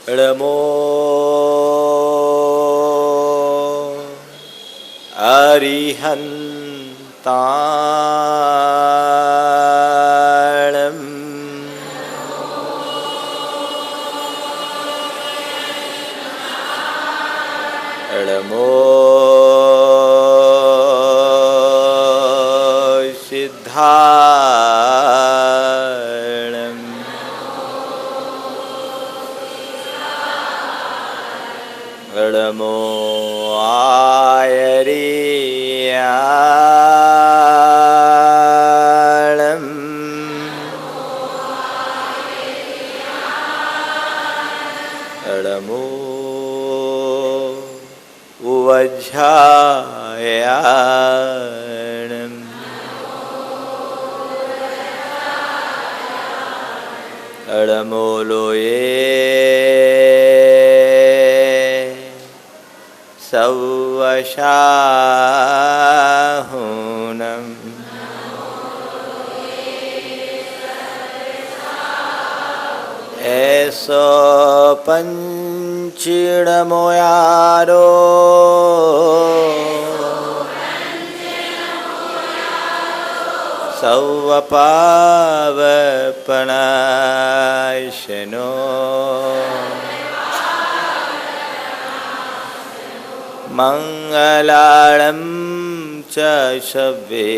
नमो अरिहन्ताणं नमो सिद्धाणं नमो आयर्याणं नमो उवज्झायाणं नमो लोये सवशाहुनं ऐसो पंचिणमोयारो सवपावपणाशनो मंगलाळं च शव्वेशिं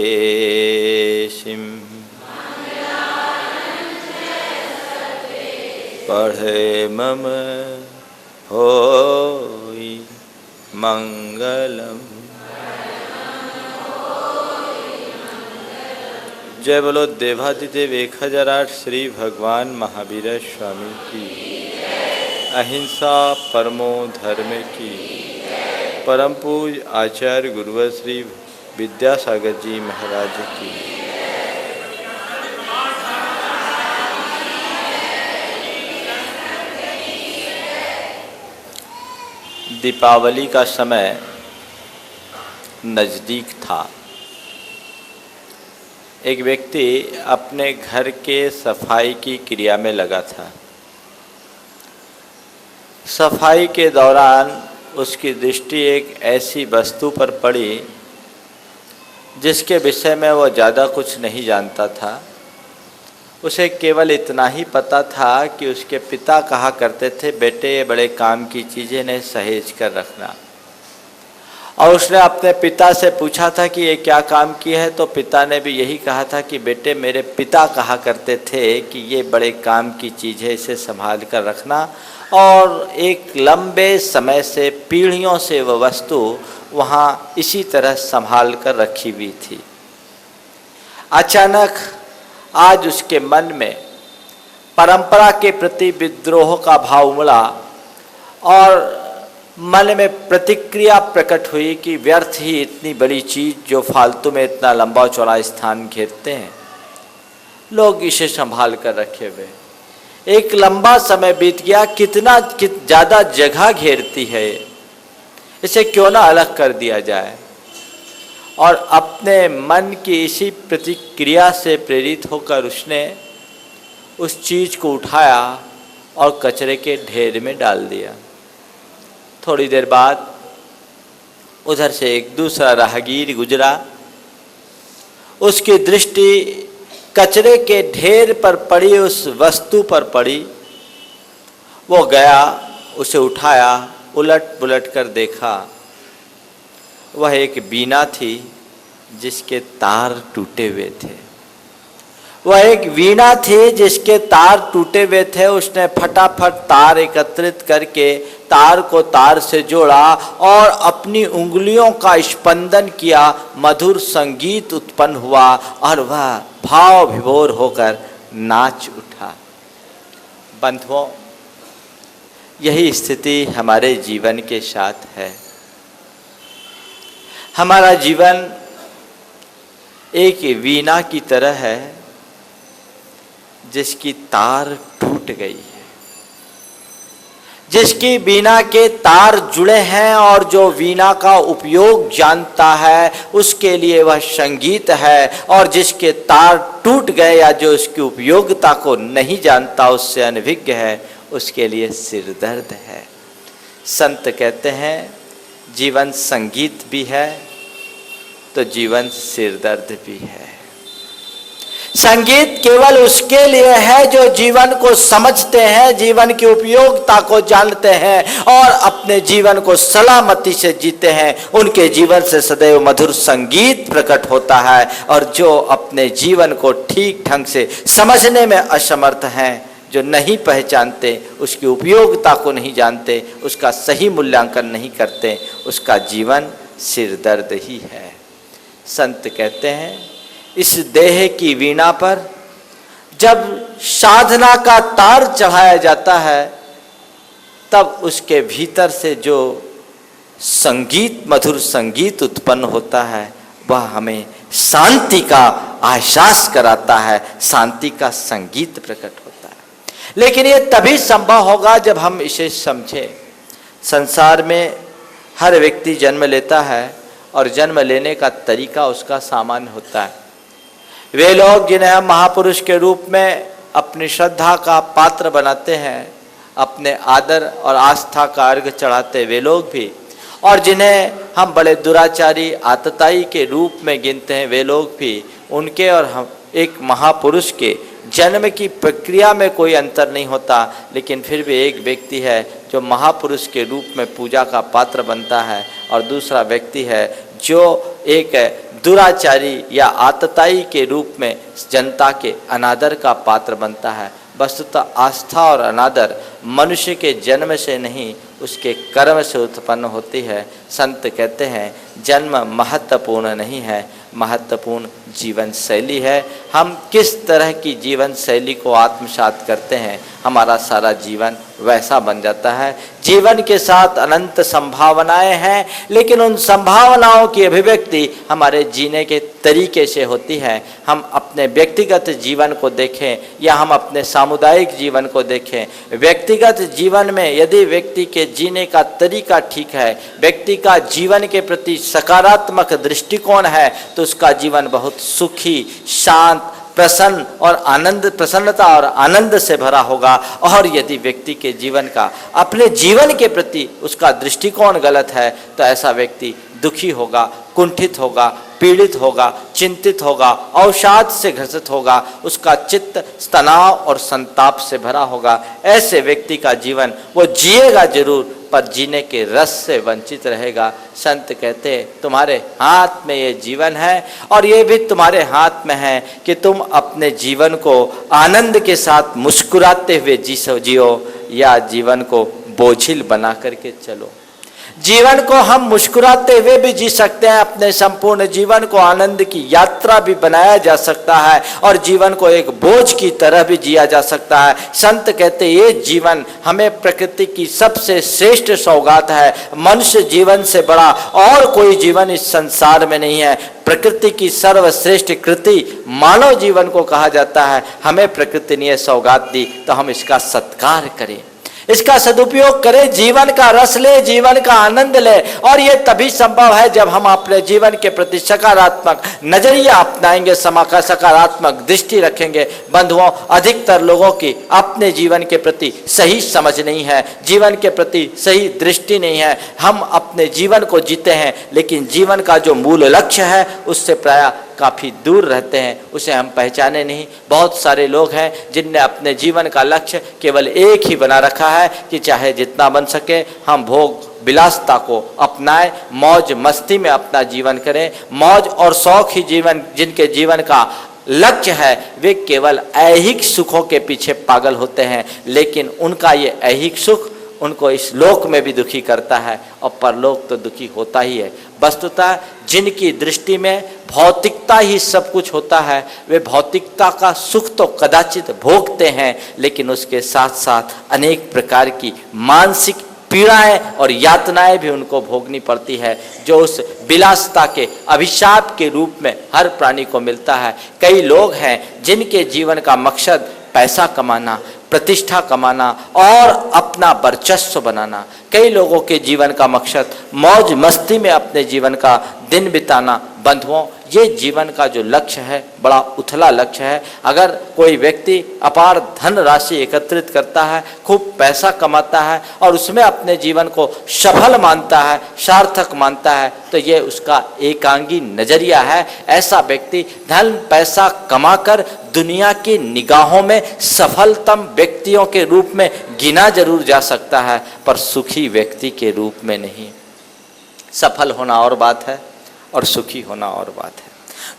पढ़े मम होई मंगलम। जय बोलो देवादिदेव 1008 श्री भगवान महावीर स्वामी की, अहिंसा परमो धर्म की, परम पूज आचार्य गुरुवर श्री विद्यासागर जी महाराज की। दीपावली का समय नज़दीक था। एक व्यक्ति अपने घर के सफाई की क्रिया में लगा था। सफाई के दौरान उसकी दृष्टि एक ऐसी वस्तु पर पड़ी जिसके विषय में वह ज़्यादा कुछ नहीं जानता था। उसे केवल इतना ही पता था कि उसके पिता कहा करते थे, बेटे ये बड़े काम की चीज़ें ने सहेज कर रखना। और उसने अपने पिता से पूछा था कि ये क्या काम की है, तो पिता ने भी यही कहा था कि बेटे मेरे पिता कहा करते थे कि ये बड़े काम की चीज़ है, इसे संभाल कर रखना। और एक लंबे समय से, पीढ़ियों से वह वस्तु वहाँ इसी तरह संभाल कर रखी हुई थी। अचानक आज उसके मन में परंपरा के प्रति विद्रोह का भाव उमड़ा और मन में प्रतिक्रिया प्रकट हुई कि व्यर्थ ही इतनी बड़ी चीज़ जो फालतू में इतना लंबा चौड़ा स्थान घेरते हैं, लोग इसे संभाल कर रखे हुए। एक लंबा समय बीत गया, कितना ज़्यादा जगह घेरती है, इसे क्यों ना अलग कर दिया जाए। और अपने मन की इसी प्रतिक्रिया से प्रेरित होकर उसने उस चीज़ को उठाया और कचरे के ढेर में डाल दिया। थोड़ी देर बाद उधर से एक दूसरा राहगीर गुजरा। उसकी दृष्टि कचरे के ढेर पर पड़ी उस वस्तु पर पड़ी। वो गया, उसे उठाया, उलट पुलट कर देखा। वह एक वीणा थी जिसके तार टूटे हुए थे। वह एक वीणा थी जिसके तार टूटे हुए थे। उसने फटाफट तार एकत्रित करके तार को तार से जोड़ा और अपनी उंगलियों का स्पंदन किया। मधुर संगीत उत्पन्न हुआ और वह भाव विभोर होकर नाच उठा। बंधुओं, यही स्थिति हमारे जीवन के साथ है। हमारा जीवन एक वीणा की तरह है जिसकी तार टूट गई है, जिसकी वीणा के तार जुड़े हैं और जो वीणा का उपयोग जानता है उसके लिए वह संगीत है, और जिसके तार टूट गए या जो उसकी उपयोगिता को नहीं जानता, उससे अनभिज्ञ है, उसके लिए सिर दर्द है। संत कहते हैं जीवन संगीत भी है तो जीवन सिर दर्द भी है। संगीत केवल उसके लिए है जो जीवन को समझते हैं, जीवन की उपयोगिता को जानते हैं और अपने जीवन को सलामती से जीते हैं। उनके जीवन से सदैव मधुर संगीत प्रकट होता है। और जो अपने जीवन को ठीक ढंग से समझने में असमर्थ हैं, जो नहीं पहचानते, उसकी उपयोगिता को नहीं जानते, उसका सही मूल्यांकन नहीं करते, उसका जीवन सिर दर्द ही है। संत कहते हैं इस देह की वीणा पर जब साधना का तार चढ़ाया जाता है, तब उसके भीतर से जो संगीत, मधुर संगीत उत्पन्न होता है, वह हमें शांति का एहसास कराता है, शांति का संगीत प्रकट होता है। लेकिन ये तभी संभव होगा जब हम इसे समझें। संसार में हर व्यक्ति जन्म लेता है और जन्म लेने का तरीका उसका सामान्य होता है। वे लोग जिन्हें हम महापुरुष के रूप में अपनी श्रद्धा का पात्र बनाते हैं, अपने आदर और आस्था का अर्घ चढ़ाते वे लोग भी, और जिन्हें हम बड़े दुराचारी आतताई के रूप में गिनते हैं वे लोग भी, उनके और हम एक महापुरुष के जन्म की प्रक्रिया में कोई अंतर नहीं होता। लेकिन फिर भी एक व्यक्ति है जो महापुरुष के रूप में पूजा का पात्र बनता है और दूसरा व्यक्ति है जो एक दुराचारी या आतताई के रूप में जनता के अनादर का पात्र बनता है। वस्तुतः आस्था और अनादर मनुष्य के जन्म से नहीं, उसके कर्म से उत्पन्न होती है। संत कहते हैं जन्म महत्वपूर्ण नहीं है, महत्वपूर्ण जीवन शैली है। हम किस तरह की जीवन शैली को आत्मसात करते हैं, हमारा सारा जीवन वैसा बन जाता है। जीवन के साथ अनंत संभावनाएं हैं, लेकिन उन संभावनाओं की अभिव्यक्ति हमारे जीने के तरीके से होती है। हम अपने व्यक्तिगत जीवन को देखें या हम अपने सामुदायिक जीवन को देखें, व्यक्तिगत जीवन में यदि व्यक्ति के जीने का तरीका ठीक है, व्यक्ति का जीवन के प्रति सकारात्मक दृष्टिकोण है, तो उसका जीवन बहुत सुखी, शांत, प्रसन्न और प्रसन्नता और आनंद से भरा होगा। और यदि व्यक्ति के जीवन का, अपने जीवन के प्रति उसका दृष्टिकोण गलत है, तो ऐसा व्यक्ति दुखी होगा, कुंठित होगा, पीड़ित होगा, चिंतित होगा, अवसाद से ग्रसित होगा, उसका चित्त तनाव और संताप से भरा होगा। ऐसे व्यक्ति का जीवन वो जिएगा जरूर, पर जीने के रस से वंचित रहेगा। संत कहते हैं तुम्हारे हाथ में ये जीवन है, और ये भी तुम्हारे हाथ में है कि तुम अपने जीवन को आनंद के साथ मुस्कुराते हुए जियो या जीवन को बोझिल बना करके चलो। जीवन को हम मुस्कुराते हुए भी जी सकते हैं, अपने संपूर्ण जीवन को आनंद की यात्रा भी बनाया जा सकता है और जीवन को एक बोझ की तरह भी जिया जा सकता है। संत कहते हैं ये जीवन हमें प्रकृति की सबसे श्रेष्ठ सौगात है। मनुष्य जीवन से बड़ा और कोई जीवन इस संसार में नहीं है। प्रकृति की सर्वश्रेष्ठ कृति मानव जीवन को कहा जाता है। हमें प्रकृति ने यह सौगात दी तो हम इसका सत्कार करें, इसका सदुपयोग करें, जीवन का रस ले, जीवन का आनंद ले। और ये तभी संभव है जब हम अपने जीवन के प्रति सकारात्मक नजरिया अपनाएंगे, सकारात्मक दृष्टि रखेंगे। बंधुओं, अधिकतर लोगों की अपने जीवन के प्रति सही समझ नहीं है, जीवन के प्रति सही दृष्टि नहीं है। हम अपने जीवन को जीते हैं, लेकिन जीवन का जो मूल लक्ष्य है उससे प्रायः काफ़ी दूर रहते हैं, उसे हम पहचाने नहीं। बहुत सारे लोग हैं जिनने अपने जीवन का लक्ष्य केवल एक ही बना रखा है कि चाहे जितना बन सके हम भोग विलासता को अपनाएं, मौज मस्ती में अपना जीवन करें। मौज और शौक ही जीवन, जिनके जीवन का लक्ष्य है, वे केवल ऐहिक सुखों के पीछे पागल होते हैं। लेकिन उनका ये ऐहिक सुख उनको इस लोक में भी दुखी करता है और परलोक तो दुखी होता ही है। वस्तुतः जिनकी दृष्टि में भौतिकता ही सब कुछ होता है, वे भौतिकता का सुख तो कदाचित भोगते हैं, लेकिन उसके साथ साथ अनेक प्रकार की मानसिक पीड़ाएं और यातनाएं भी उनको भोगनी पड़ती है, जो उस विलासता के अभिशाप के रूप में हर प्राणी को मिलता है। कई लोग हैं जिनके जीवन का मकसद पैसा कमाना, प्रतिष्ठा कमाना और अपना वर्चस्व बनाना। कई लोगों के जीवन का मकसद मौज मस्ती में अपने जीवन का दिन बिताना, बंधुओं, ये जीवन का जो लक्ष्य है बड़ा उथला लक्ष्य है। अगर कोई व्यक्ति अपार धन राशि एकत्रित करता है, खूब पैसा कमाता है और उसमें अपने जीवन को सफल मानता है, सार्थक मानता है, तो ये उसका एकांगी नजरिया है। ऐसा व्यक्ति धन पैसा कमाकर दुनिया की निगाहों में सफलतम व्यक्तियों के रूप में गिना जरूर जा सकता है, पर सुखी व्यक्ति के रूप में नहीं। सफल होना और बात है और सुखी होना और बात है।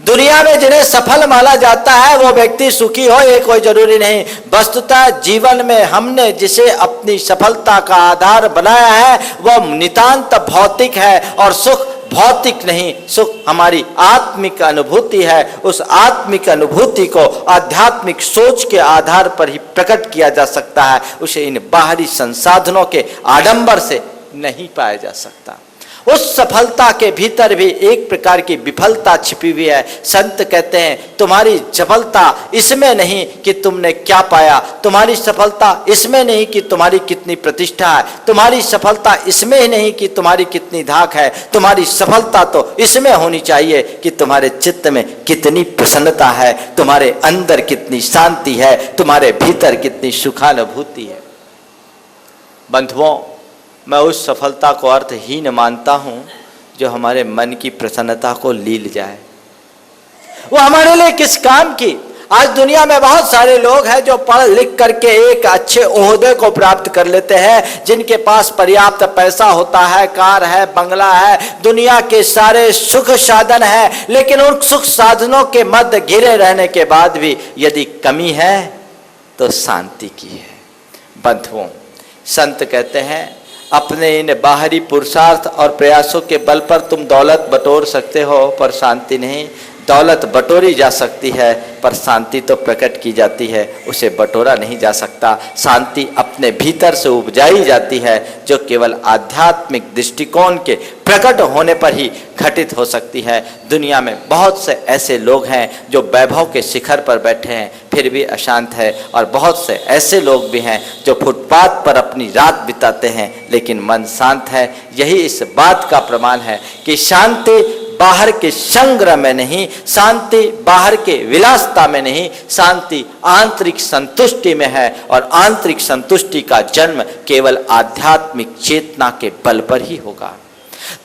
दुनिया में जिन्हें सफल माना जाता है वो व्यक्ति सुखी हो ये कोई जरूरी नहीं। वस्तुतः जीवन में हमने जिसे अपनी सफलता का आधार बनाया है वह नितांत भौतिक है, और सुख भौतिक नहीं, सुख हमारी आत्मिक अनुभूति है। उस आत्मिक अनुभूति को आध्यात्मिक सोच के आधार पर ही प्रकट किया जा सकता है, उसे इन बाहरी संसाधनों के आडंबर से नहीं पाया जा सकता। उस सफलता के भीतर भी एक प्रकार की विफलता छिपी हुई है। संत कहते हैं तुम्हारी सफलता इसमें नहीं कि तुमने क्या पाया, तुम्हारी सफलता इसमें नहीं कि तुम्हारी कितनी प्रतिष्ठा है, तुम्हारी सफलता इसमें ही नहीं कि तुम्हारी कितनी धाक है, तुम्हारी सफलता तो इसमें होनी चाहिए कि तुम्हारे चित्त में कितनी प्रसन्नता है, तुम्हारे अंदर कितनी शांति है, तुम्हारे भीतर कितनी सुखानुभूति है। बंधुओं, मैं उस सफलता को अर्थहीन मानता हूं जो हमारे मन की प्रसन्नता को लील जाए। वो हमारे लिए किस काम की? आज दुनिया में बहुत सारे लोग हैं जो पढ़ लिख करके एक अच्छे ओहदे को प्राप्त कर लेते हैं, जिनके पास पर्याप्त पैसा होता है, कार है, बंगला है, दुनिया के सारे सुख साधन है, लेकिन उन सुख साधनों के मध्य घिरे रहने के बाद भी यदि कमी है तो शांति की है। बंधुओं, संत कहते हैं अपने इन बाहरी पुरुषार्थ और प्रयासों के बल पर तुम दौलत बटोर सकते हो, पर शांति नहीं। दौलत बटोरी जा सकती है पर शांति तो प्रकट की जाती है, उसे बटोरा नहीं जा सकता। शांति अपने भीतर से उपजाई जाती है, जो केवल आध्यात्मिक दृष्टिकोण के प्रकट होने पर ही घटित हो सकती है। दुनिया में बहुत से ऐसे लोग हैं जो वैभव के शिखर पर बैठे हैं फिर भी अशांत है, और बहुत से ऐसे लोग भी हैं जो फुटपाथ पर अपनी रात बिताते हैं लेकिन मन शांत है। यही इस बात का प्रमाण है कि शांति बाहर के संग्रह में नहीं, शांति बाहर के विलासता में नहीं, शांति आंतरिक संतुष्टि में है, और आंतरिक संतुष्टि का जन्म केवल आध्यात्मिक चेतना के बल पर ही होगा।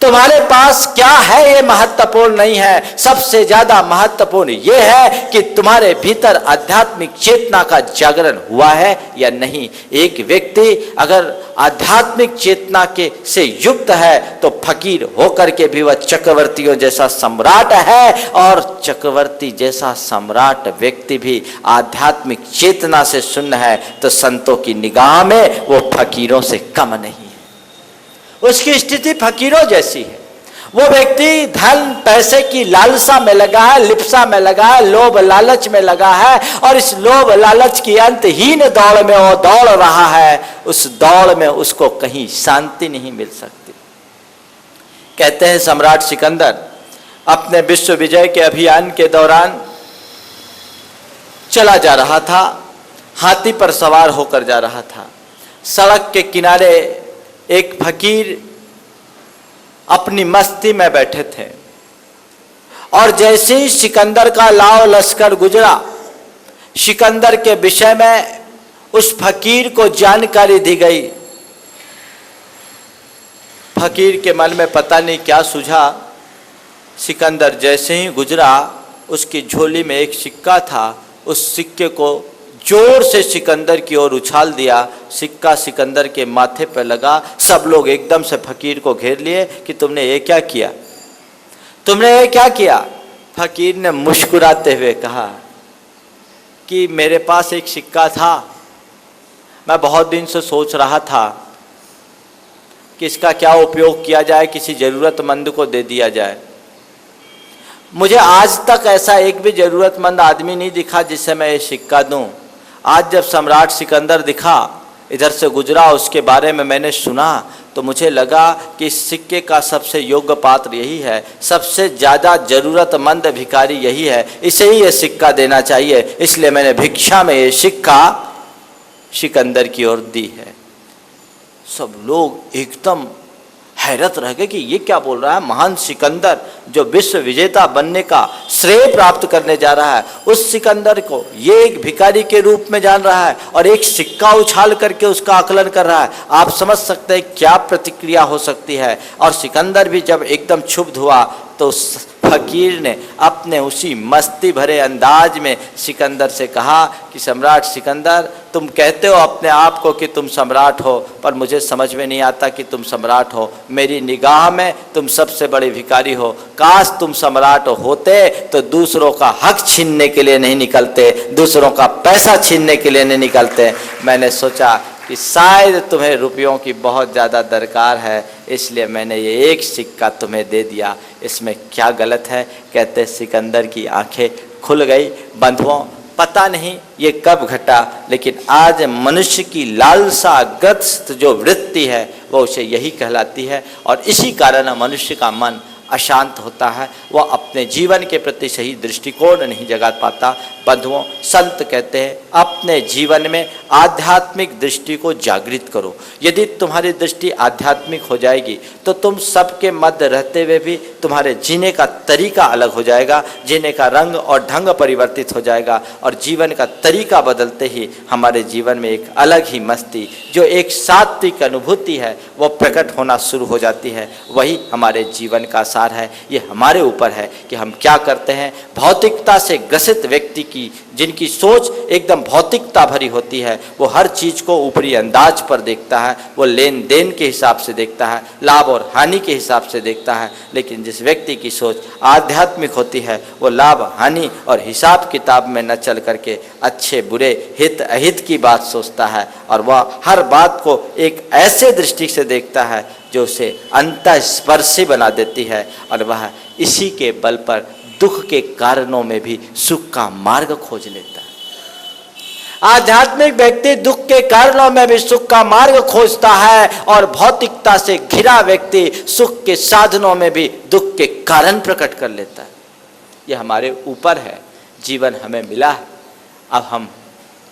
तुम्हारे पास क्या है ये महत्वपूर्ण नहीं है, सबसे ज्यादा महत्वपूर्ण ये है कि तुम्हारे भीतर आध्यात्मिक चेतना का जागरण हुआ है या नहीं। एक व्यक्ति अगर आध्यात्मिक चेतना के से युक्त है तो फकीर होकर के भी वह चक्रवर्तियों जैसा सम्राट है, और चक्रवर्ती जैसा सम्राट व्यक्ति भी आध्यात्मिक चेतना से शून्य है तो संतों की निगाह में वो फकीरों से कम नहीं है। उसकी स्थिति फकीरों जैसी है। वो व्यक्ति धन पैसे की लालसा में लगा है, लिप्सा में लगा है, लोभ लालच में लगा है, और इस लोभ लालच की अंतहीन दौड़ में वो दौड़ रहा है। उस दौड़ में उसको कहीं शांति नहीं मिल सकती। कहते हैं सम्राट सिकंदर अपने विश्व विजय के अभियान के दौरान चला जा रहा था, हाथी पर सवार होकर जा रहा था। सड़क के किनारे एक फकीर अपनी मस्ती में बैठे थे, और जैसे ही सिकंदर का लाव लश्कर गुजरा, सिकंदर के विषय में उस फकीर को जानकारी दी गई। फकीर के मन में पता नहीं क्या सूझा, सिकंदर जैसे ही गुजरा उसकी झोली में एक सिक्का था, उस सिक्के को जोर से सिकंदर की ओर उछाल दिया। सिक्का सिकंदर के माथे पर लगा। सब लोग एकदम से फकीर को घेर लिए कि तुमने ये क्या किया, तुमने ये क्या किया। फकीर ने मुस्कुराते हुए कहा कि मेरे पास एक सिक्का था, मैं बहुत दिन से सोच रहा था कि इसका क्या उपयोग किया जाए, किसी ज़रूरतमंद को दे दिया जाए। मुझे आज तक ऐसा एक भी ज़रूरतमंद आदमी नहीं दिखा जिसे मैं ये सिक्का दूं। आज जब सम्राट सिकंदर दिखा, इधर से गुजरा, उसके बारे में मैंने सुना, तो मुझे लगा कि इस सिक्के का सबसे योग्य पात्र यही है, सबसे ज़्यादा ज़रूरतमंद भिखारी यही है, इसे ही ये सिक्का देना चाहिए। इसलिए मैंने भिक्षा में ये सिक्का सिकंदर की ओर दी है। सब लोग एकदम हैरत रह गई कि ये क्या बोल रहा है। महान सिकंदर जो विश्व विजेता बनने का श्रेय प्राप्त करने जा रहा है, उस सिकंदर को ये एक भिखारी के रूप में जान रहा है और एक सिक्का उछाल करके उसका आकलन कर रहा है। आप समझ सकते हैं क्या प्रतिक्रिया हो सकती है। और सिकंदर भी जब एकदम क्षुब्ध हुआ तो फकीर ने अपने उसी मस्ती भरे अंदाज में सिकंदर से कहा कि सम्राट सिकंदर, तुम कहते हो अपने आप को कि तुम सम्राट हो, पर मुझे समझ में नहीं आता कि तुम सम्राट हो। मेरी निगाह में तुम सबसे बड़े भिखारी हो। काश तुम सम्राट होते तो दूसरों का हक छीनने के लिए नहीं निकलते, दूसरों का पैसा छीनने के लिए नहीं निकलते। मैंने सोचा कि शायद तुम्हें रुपयों की बहुत ज़्यादा दरकार है, इसलिए मैंने ये एक सिक्का तुम्हें दे दिया। इसमें क्या गलत है। कहते सिकंदर की आंखें खुल गई। बंधुओं, पता नहीं ये कब घटा, लेकिन आज मनुष्य की लालसा ग्रस्त जो वृत्ति है वो उसे यही कहलाती है। और इसी कारण मनुष्य का मन अशांत होता है, वह अपने जीवन के प्रति सही दृष्टिकोण नहीं जगा पाता। बंधुओं, संत कहते हैं अपने जीवन में आध्यात्मिक दृष्टि को जागृत करो। यदि तुम्हारी दृष्टि आध्यात्मिक हो जाएगी तो तुम सबके मध्य रहते हुए भी तुम्हारे जीने का तरीका अलग हो जाएगा, जीने का रंग और ढंग परिवर्तित हो जाएगा और जीवन का तरीका बदलते ही हमारे जीवन में एक अलग ही मस्ती, जो एक सात्विक अनुभूति है, वो प्रकट होना शुरू हो जाती है। वही हमारे जीवन का सार है। ये हमारे ऊपर है कि हम क्या करते हैं। भौतिकता से ग्रसित व्यक्ति की, जिनकी सोच एकदम भौतिकता भरी होती है, वो हर चीज़ को ऊपरी अंदाज पर देखता है, वो लेन देन के हिसाब से देखता है, लाभ और हानि के हिसाब से देखता है। लेकिन जिस व्यक्ति की सोच आध्यात्मिक होती है, वो लाभ हानि और हिसाब किताब में न चल करके अच्छे बुरे हित अहित की बात सोचता है और वह हर बात को एक ऐसे दृष्टि से देखता है जो उसे अंतःस्पर्शी बना देती है और वह इसी के बल पर दुख के कारणों में भी सुख का मार्ग खोज लेता है। आध्यात्मिक व्यक्ति दुख के कारणों में भी सुख का मार्ग खोजता है और भौतिकता से घिरा व्यक्ति सुख के साधनों में भी दुख के कारण प्रकट कर लेता है। यह हमारे ऊपर है। जीवन हमें मिला है, अब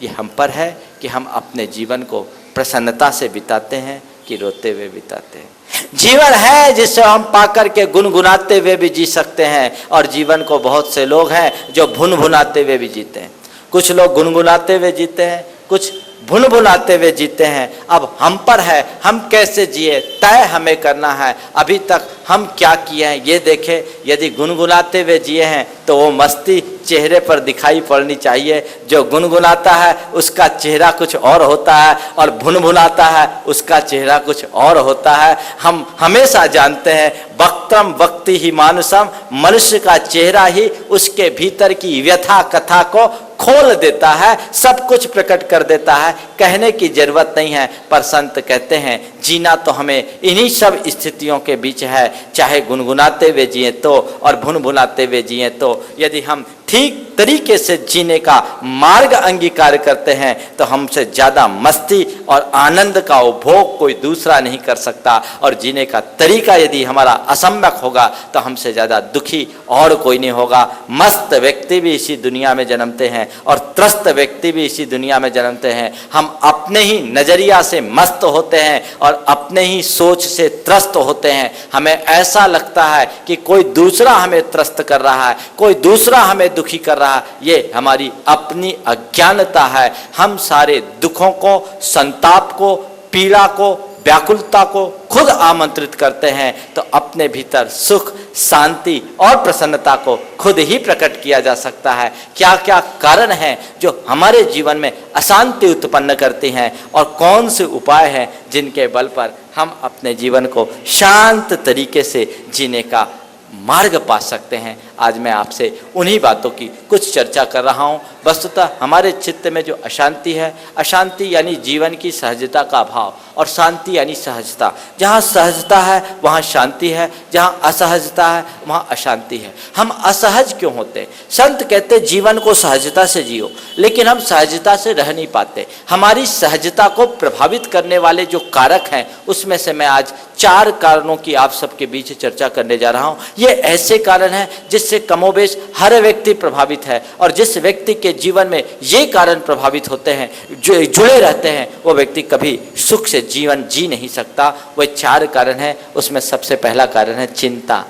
ये हम पर है कि हम अपने जीवन को प्रसन्नता से बिताते हैं कि रोते हुए बिताते हैं। जीवन है जिसे हम पाकर के गुनगुनाते हुए भी जी सकते हैं और जीवन को बहुत से लोग हैं जो भुनभुनाते हुए भी जीते हैं। कुछ लोग गुनगुनाते हुए जीते हैं, कुछ भुनभुनाते हुए जीते हैं। अब हम पर है, हम कैसे जिए तय हमें करना है। अभी तक हम क्या किए हैं ये देखें। यदि गुनगुनाते हुए जिए हैं तो वो मस्ती चेहरे पर दिखाई पड़नी चाहिए। जो गुनगुनाता है उसका चेहरा कुछ और होता है और भुनभुनाता है उसका चेहरा कुछ और होता है। हम हमेशा जानते हैं वक्त्रम वक्ति ही मानुषम, मनुष्य का चेहरा ही उसके भीतर की व्यथा कथा को खोल देता है, सब कुछ प्रकट कर देता है। कहने की जरूरत नहीं है, पर संत कहते हैं जीना तो हमें इन्हीं सब स्थितियों के बीच है, चाहे गुनगुनाते हुए जिए तो और भुनभुनाते हुए जिए तो। यदि हम ठीक तरीके से जीने का मार्ग अंगीकार करते हैं तो हमसे ज़्यादा मस्ती और आनंद का उपभोग कोई दूसरा नहीं कर सकता। और जीने का तरीका यदि हमारा असम्यक होगा तो हमसे ज़्यादा दुखी और कोई नहीं होगा। मस्त व्यक्ति भी इसी दुनिया में जन्मते हैं और त्रस्त व्यक्ति भी इसी दुनिया में जन्मते हैं। हम अपने ही नज़रिया से मस्त होते हैं और अपने ही सोच से त्रस्त होते हैं। हमें ऐसा लगता है कि कोई दूसरा हमें त्रस्त कर रहा है, कोई दूसरा हमें दुखी कर रहा है। ये हमारी अपनी अज्ञानता है। हम सारे दुखों को, संताप को, पीड़ा को, व्याकुलता को खुद आमंत्रित करते हैं तो अपने भीतर सुख, शांति और प्रसन्नता को खुद ही प्रकट किया जा सकता है। क्या क्या कारण हैं जो हमारे जीवन में अशांति उत्पन्न करती हैं और कौन से उपाय हैं जिनके बल पर हम अपने जीवन को शांत तरीके से जीने का मार्ग पा सकते हैं। आज मैं आपसे उन्हीं बातों की कुछ चर्चा कर रहा हूँ। वस्तुतः हमारे चित्त में जो अशांति है, अशांति यानी जीवन की सहजता का अभाव और शांति यानी सहजता। जहाँ सहजता है वहाँ शांति है, जहाँ असहजता है वहाँ अशांति है। हम असहज क्यों होते? संत कहते जीवन को सहजता से जियो, लेकिन हम सहजता से रह नहीं पाते। हमारी सहजता को प्रभावित करने वाले जो कारक हैं उसमें से मैं आज 4 कारणों की आप सबके बीच चर्चा करने जा रहा हूँ। ये ऐसे कारण हैं जिस इससे कमोबेश हर व्यक्ति प्रभावित है। और जिस व्यक्ति के जीवन में ये कारण प्रभावित होते हैं, जो जुड़े रहते हैं, वो व्यक्ति कभी सुख से जीवन जी नहीं सकता। वो 4 कारण है, उसमें सबसे पहला कारण है चिंता,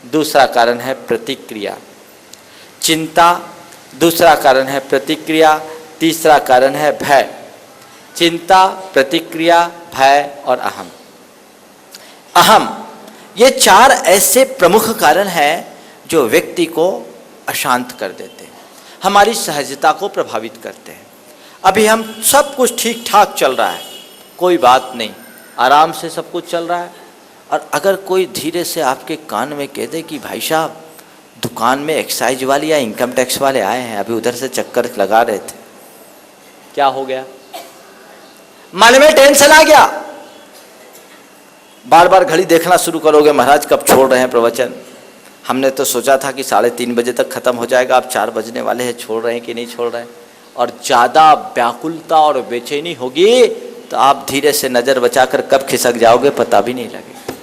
दूसरा कारण है प्रतिक्रिया, चिंता, दूसरा कारण है प्रतिक्रिया, तीसरा कारण है भय। चिंता, प्रतिक्रिया, भय और अहम। ये 4 ऐसे प्रमुख कारण हैं जो व्यक्ति को अशांत कर देते हैं, हमारी सहजता को प्रभावित करते हैं। अभी हम सब कुछ ठीक ठाक चल रहा है, कोई बात नहीं, आराम से सब कुछ चल रहा है, और अगर कोई धीरे से आपके कान में कह दे कि भाई साहब दुकान में एक्साइज वाले या इनकम टैक्स वाले आए हैं, अभी उधर से चक्कर लगा रहे थे, क्या हो गया? मन में टेंशन आ गया, बार बार घड़ी देखना शुरू करोगे, महाराज कब छोड़ रहे हैं प्रवचन, हमने तो सोचा था कि 3:30 बजे तक खत्म हो जाएगा, अब 4 बजने वाले हैं, छोड़ रहे हैं कि नहीं छोड़ रहे हैं। और ज़्यादा व्याकुलता और बेचैनी होगी तो आप धीरे से नज़र बचाकर कब खिसक जाओगे पता भी नहीं लगेगा।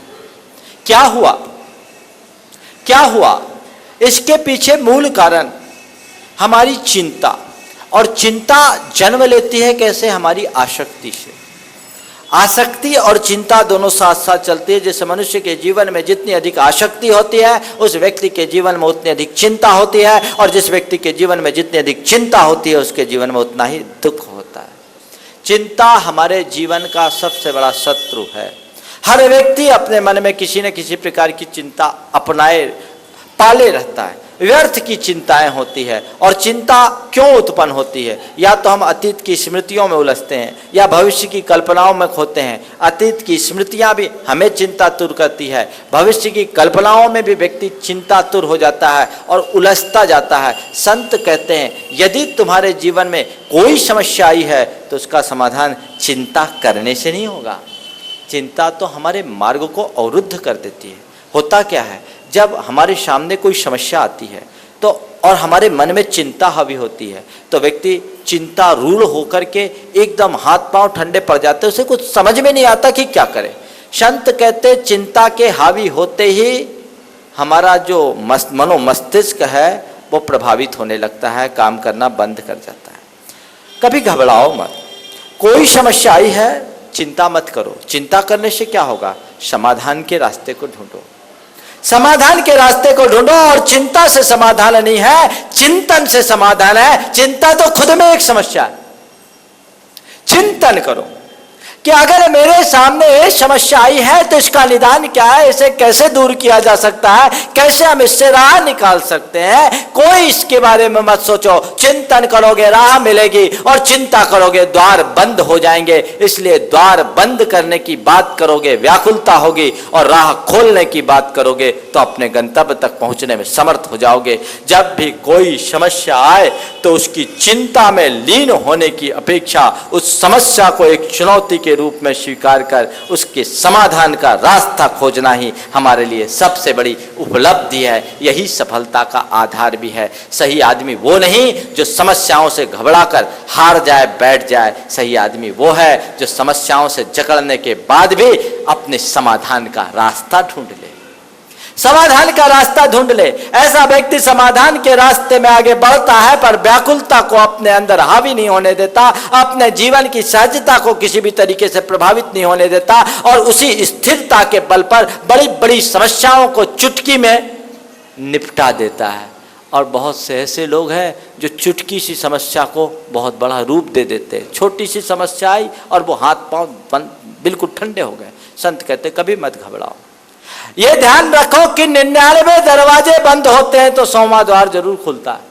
क्या हुआ? क्या हुआ? इसके पीछे मूल कारण हमारी चिंता, और चिंता जन्म लेती है कैसे? हमारी आसक्ति से। आसक्ति और चिंता दोनों साथ साथ चलती है। जैसे मनुष्य के जीवन में जितनी अधिक आसक्ति होती है, उस व्यक्ति के जीवन में उतनी अधिक चिंता होती है, और जिस व्यक्ति के जीवन में जितनी अधिक चिंता होती है, उसके जीवन में उतना ही दुख होता है। चिंता हमारे जीवन का सबसे बड़ा शत्रु है। हर व्यक्ति अपने मन में किसी न किसी प्रकार की चिंता अपनाए पाले रहता है, व्यर्थ की चिंताएं होती है। और चिंता क्यों उत्पन्न होती है? या तो हम अतीत की स्मृतियों में उलझते हैं, या भविष्य की कल्पनाओं में खोते हैं। अतीत की स्मृतियां भी हमें चिंतातुर करती है, भविष्य की कल्पनाओं में भी व्यक्ति चिंतातुर हो जाता है और उलझता जाता है। संत कहते हैं, यदि तुम्हारे जीवन में कोई समस्या आई है तो उसका समाधान चिंता करने से नहीं होगा। चिंता तो हमारे मार्ग को अवरुद्ध कर देती है। होता क्या है, जब हमारे सामने कोई समस्या आती है तो और हमारे मन में चिंता हावी होती है, तो व्यक्ति चिंता रूढ़ होकर के एकदम हाथ पांव ठंडे पड़ जाते हैं, उसे कुछ समझ में नहीं आता कि क्या करे। संत कहते चिंता के हावी होते ही हमारा जो मनो मस्तिष्क है वो प्रभावित होने लगता है, काम करना बंद कर जाता है। कभी घबराओ मत, कोई समस्या आई है चिंता मत करो। चिंता करने से क्या होगा? समाधान के रास्ते को ढूंढो, समाधान के रास्ते को ढूंढो। और चिंता से समाधान नहीं है, चिंतन से समाधान है। चिंता तो खुद में एक समस्या है। चिंतन करो कि अगर मेरे सामने ये समस्या आई है तो इसका निदान क्या है, इसे कैसे दूर किया जा सकता है, कैसे हम इससे राह निकाल सकते हैं। कोई इसके बारे में मत सोचो, चिंतन करोगे राह मिलेगी, और चिंता करोगे द्वार बंद हो जाएंगे। इसलिए द्वार बंद करने की बात करोगे व्याकुलता होगी, और राह खोलने की बात करोगे तो अपने गंतव्य तक पहुंचने में समर्थ हो जाओगे। जब भी कोई समस्या आए तो उसकी चिंता में लीन होने की अपेक्षा उस समस्या को एक चुनौती के रूप में स्वीकार कर उसके समाधान का रास्ता खोजना ही हमारे लिए सबसे बड़ी उपलब्धि है। यही सफलता का आधार भी है। सही आदमी वो नहीं जो समस्याओं से घबराकर हार जाए बैठ जाए। सही आदमी वो है जो समस्याओं से जकड़ने के बाद भी अपने समाधान का रास्ता ढूंढ ले, समाधान का रास्ता ढूंढ ले। ऐसा व्यक्ति समाधान के रास्ते में आगे बढ़ता है, पर व्याकुलता को अपने अंदर हावी नहीं होने देता, अपने जीवन की सहजता को किसी भी तरीके से प्रभावित नहीं होने देता, और उसी स्थिरता के बल पर बड़ी बड़ी समस्याओं को चुटकी में निपटा देता है। और बहुत से ऐसे लोग हैं जो चुटकी सी समस्या को बहुत बड़ा रूप दे देते हैं। छोटी सी समस्या आई और वो हाथ पांव बिल्कुल ठंडे हो गए। संत कहते कभी मत घबराओ, ये ध्यान रखो कि 99 दरवाजे बंद होते हैं तो 100वां द्वार जरूर खुलता है।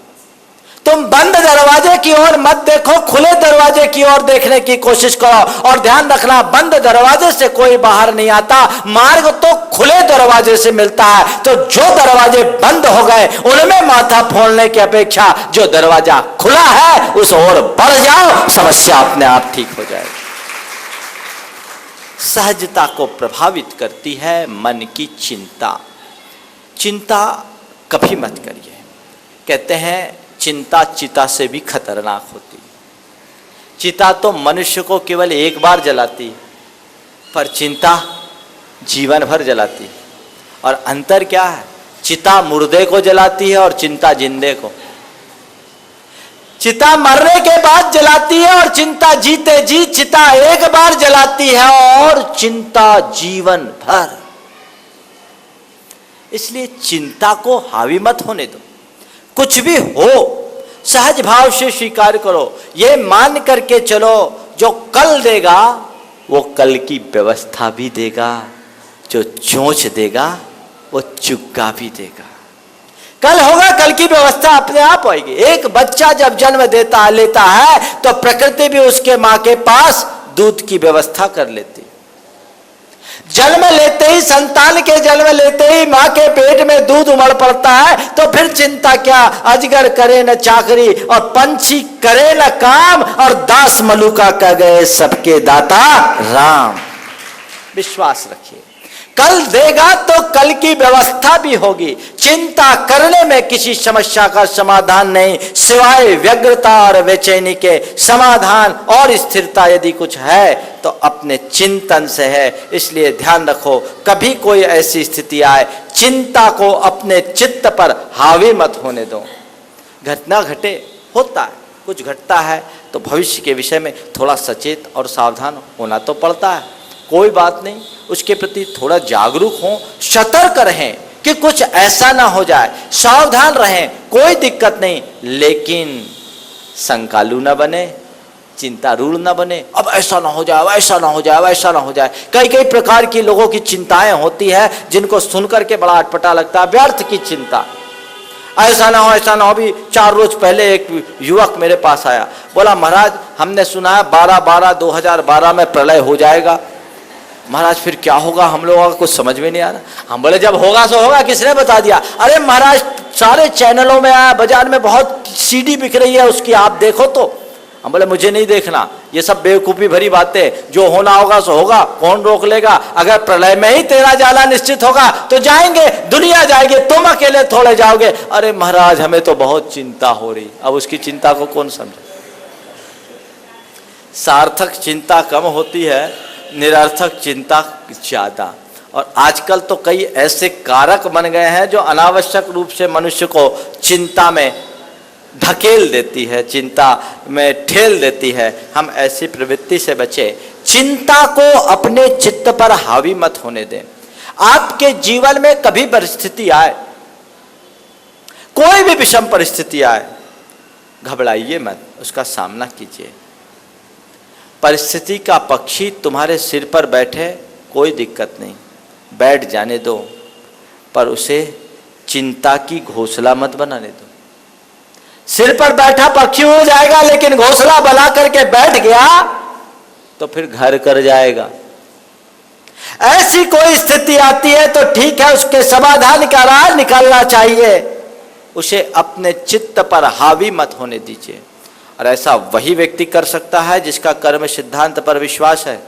तुम बंद दरवाजे की ओर मत देखो, खुले दरवाजे की ओर देखने की कोशिश करो। और ध्यान रखना, बंद दरवाजे से कोई बाहर नहीं आता, मार्ग तो खुले दरवाजे से मिलता है। तो जो दरवाजे बंद हो गए उनमें माथा फोड़ने की अपेक्षा जो दरवाजा खुला है उस ओर बढ़ जाओ, समस्या अपने आप ठीक हो जाएगी। सहजता को प्रभावित करती है मन की चिंता। चिंता कभी मत करिए। कहते हैं चिंता चिता से भी खतरनाक होती है। चिता तो मनुष्य को केवल एक बार जलाती है, पर चिंता जीवन भर जलाती है। और अंतर क्या है? चिता मुर्दे को जलाती है और चिंता जिंदे को। चिता मरने के बाद जलाती है और चिंता जीते जी। चिता एक बार जलाती है और चिंता जीवन भर। इसलिए चिंता को हावी मत होने दो। कुछ भी हो सहज भाव से स्वीकार करो। ये मान करके चलो जो कल देगा वो कल की व्यवस्था भी देगा, जो चोंच देगा वो चुग्गा भी देगा। कल होगा, कल की व्यवस्था अपने आप होगी। एक बच्चा जब जन्म लेता है तो प्रकृति भी उसके मां के पास दूध की व्यवस्था कर लेती। जन्म लेते ही, संतान के जन्म लेते ही मां के पेट में दूध उमड़ पड़ता है, तो फिर चिंता क्या। अजगर करे न चाकरी और पंछी करे न काम, और दास मलुका कह गए सबके दाता राम। विश्वास रखिए, कल देगा तो कल की व्यवस्था भी होगी। चिंता करने में किसी समस्या का समाधान नहीं, सिवाय व्यग्रता और बेचैनी के। समाधान और स्थिरता यदि कुछ है तो अपने चिंतन से है। इसलिए ध्यान रखो, कभी कोई ऐसी स्थिति आए, चिंता को अपने चित्त पर हावी मत होने दो। घटना घटे, होता है, कुछ घटता है तो भविष्य के विषय में थोड़ा सचेत और सावधान होना तो पड़ता है। कोई बात नहीं, उसके प्रति थोड़ा जागरूक हों, सतर्क रहें कि कुछ ऐसा ना हो जाए, सावधान रहें, कोई दिक्कत नहीं। लेकिन संकालू ना बने, चिंतारूढ़ ना बने। अब ऐसा ना हो जाए, वैसा ना हो जाए, वैसा ना हो जाए। कई कई प्रकार की लोगों की चिंताएं होती है जिनको सुनकर के बड़ा अटपटा लगता है, व्यर्थ की चिंता। ऐसा ना हो, ऐसा ना हो। अभी 4 रोज पहले एक युवक मेरे पास आया, बोला महाराज हमने सुना है 2012 में प्रलय हो जाएगा। महाराज फिर क्या होगा, हम लोगों को कुछ समझ में नहीं आ रहा। हम बोले जब होगा सो होगा, किसने बता दिया? अरे महाराज सारे चैनलों में आया, बाजार में बहुत सीडी बिक रही है उसकी, आप देखो तो। हम बोले मुझे नहीं देखना, ये सब बेवकूफ़ी भरी बातें। जो होना होगा सो होगा, कौन रोक लेगा? अगर प्रलय में ही तेरा जाला निश्चित होगा तो जाएंगे, दुनिया जाएगी, तुम अकेले थोड़े जाओगे। अरे महाराज हमें तो बहुत चिंता हो रही। अब उसकी चिंता को कौन समझे? सार्थक चिंता कम होती है, निरर्थक चिंता ज्यादा। और आजकल तो कई ऐसे कारक बन गए हैं जो अनावश्यक रूप से मनुष्य को चिंता में धकेल देती है, चिंता में ठेल देती है। हम ऐसी प्रवृत्ति से बचे। चिंता को अपने चित्त पर हावी मत होने दें। आपके जीवन में कभी परिस्थिति आए, कोई भी विषम परिस्थिति आए, घबराइए मत, उसका सामना कीजिए। परिस्थिति का पक्षी तुम्हारे सिर पर बैठे, कोई दिक्कत नहीं, बैठ जाने दो, पर उसे चिंता की घोंसला मत बनाने दो। सिर पर बैठा पक्षी हो जाएगा, लेकिन घोंसला बना करके बैठ गया तो फिर घर कर जाएगा। ऐसी कोई स्थिति आती है तो ठीक है, उसके समाधान का राह निकालना चाहिए। उसे अपने चित्त पर हावी मत होने दीजिए। और ऐसा वही व्यक्ति कर सकता है जिसका कर्म सिद्धांत पर विश्वास है,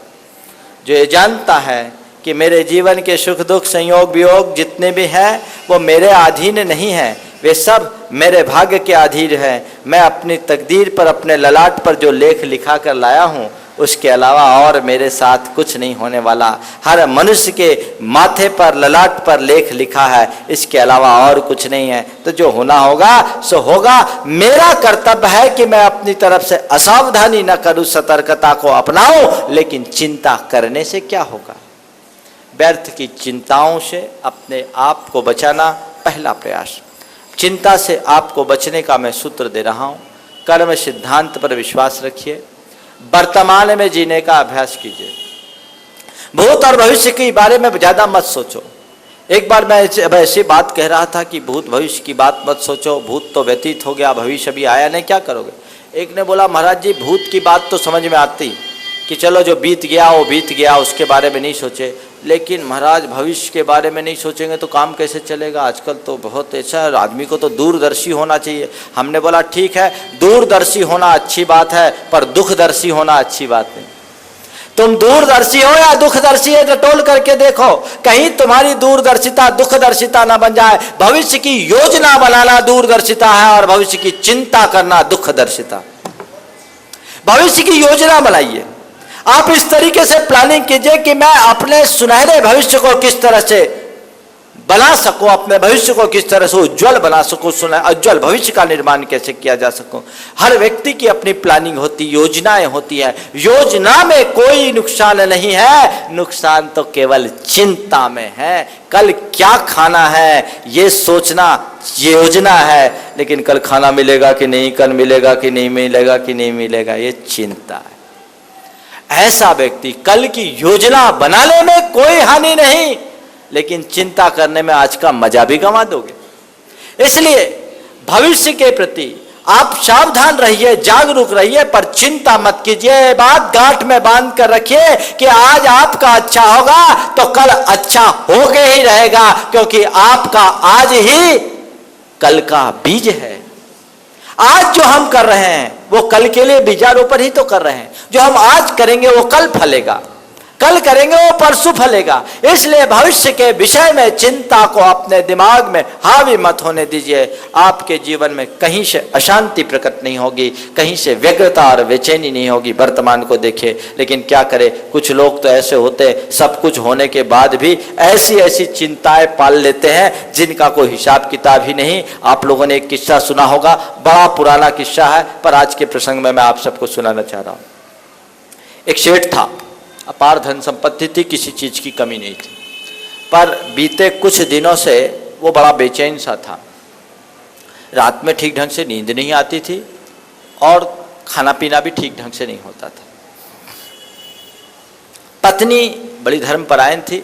जो ये जानता है कि मेरे जीवन के सुख दुख संयोग वियोग जितने भी हैं वो मेरे अधीन नहीं हैं, वे सब मेरे भाग्य के अधीन हैं। मैं अपनी तकदीर पर, अपने ललाट पर जो लेख लिखा कर लाया हूँ, उसके अलावा और मेरे साथ कुछ नहीं होने वाला। हर मनुष्य के माथे पर, ललाट पर लेख लिखा है, इसके अलावा और कुछ नहीं है। तो जो होना होगा सो होगा। मेरा कर्तव्य है कि मैं अपनी तरफ से असावधानी न करूं, सतर्कता को अपनाऊं। लेकिन चिंता करने से क्या होगा? व्यर्थ की चिंताओं से अपने आप को बचाना पहला प्रयास। चिंता से आपको बचने का मैं सूत्र दे रहा हूं। कर्म सिद्धांत पर विश्वास रखिए, वर्तमान में जीने का अभ्यास कीजिए। भूत और भविष्य के बारे में ज्यादा मत सोचो। एक बार मैं ऐसी बात कह रहा था कि भूत भविष्य की बात मत सोचो, भूत तो व्यतीत हो गया, भविष्य अभी आया नहीं, क्या करोगे? एक ने बोला महाराज जी भूत की बात तो समझ में आती कि चलो जो बीत गया वो बीत गया, उसके बारे में नहीं सोचे, लेकिन महाराज भविष्य के बारे में नहीं सोचेंगे तो काम कैसे चलेगा? आजकल तो बहुत ऐसा है, आदमी को तो दूरदर्शी होना चाहिए। हमने बोला ठीक है, दूरदर्शी होना अच्छी बात है, पर दुखदर्शी होना अच्छी बात नहीं। तुम दूरदर्शी हो या दुखदर्शी है, टटोल करके देखो, कहीं तुम्हारी दूरदर्शिता दुखदर्शिता ना बन जाए। भविष्य की योजना बनाना दूरदर्शिता है और भविष्य की चिंता करना दुखदर्शिता। भविष्य की योजना बनाइए। आप इस तरीके से प्लानिंग कीजिए कि मैं अपने सुनहरे भविष्य को किस तरह से बना सको, अपने भविष्य को किस तरह से उज्जवल बना सको, सुना उज्जवल भविष्य का निर्माण कैसे किया जा सको। हर व्यक्ति की अपनी प्लानिंग होती, योजनाएं होती है। योजना में कोई नुकसान नहीं है, नुकसान तो केवल चिंता में है। कल क्या खाना है ये सोचना योजना है, लेकिन कल खाना मिलेगा कि नहीं, कल मिलेगा कि नहीं मिलेगा कि नहीं मिलेगा, ये चिंता है। ऐसा व्यक्ति कल की योजना बनाने में कोई हानि नहीं, लेकिन चिंता करने में आज का मजा भी गंवा दोगे। इसलिए भविष्य के प्रति आप सावधान रहिए, जागरूक रहिए, पर चिंता मत कीजिए। बात गांठ में बांध कर रखिए कि आज आपका अच्छा होगा तो कल अच्छा होके ही रहेगा, क्योंकि आपका आज ही कल का बीज है। आज जो हम कर रहे हैं वो कल के लिए बीजारोपण ही तो कर रहे हैं। जो हम आज करेंगे वो कल फलेगा, कल करेंगे वो परसों फलेगा। इसलिए भविष्य के विषय में चिंता को अपने दिमाग में हावी मत होने दीजिए। आपके जीवन में कहीं से अशांति प्रकट नहीं होगी, कहीं से व्यग्रता और बेचैनी नहीं होगी। वर्तमान को देखिए, लेकिन क्या करे, कुछ लोग तो ऐसे होते सब कुछ होने के बाद भी ऐसी ऐसी चिंताएं पाल लेते हैं जिनका कोई हिसाब किताब ही नहीं। आप लोगों ने एक किस्सा सुना होगा, बड़ा पुराना किस्सा है, पर आज के प्रसंग में मैं आप सबको सुनाना चाह रहा हूँ। एक सेठ था, अपार धन संपत्ति थी, किसी चीज की कमी नहीं थी, पर बीते कुछ दिनों से वो बड़ा बेचैन सा था। रात में ठीक ढंग से नींद नहीं आती थी और खाना पीना भी ठीक ढंग से नहीं होता था। पत्नी बड़ी धर्मपरायण थी।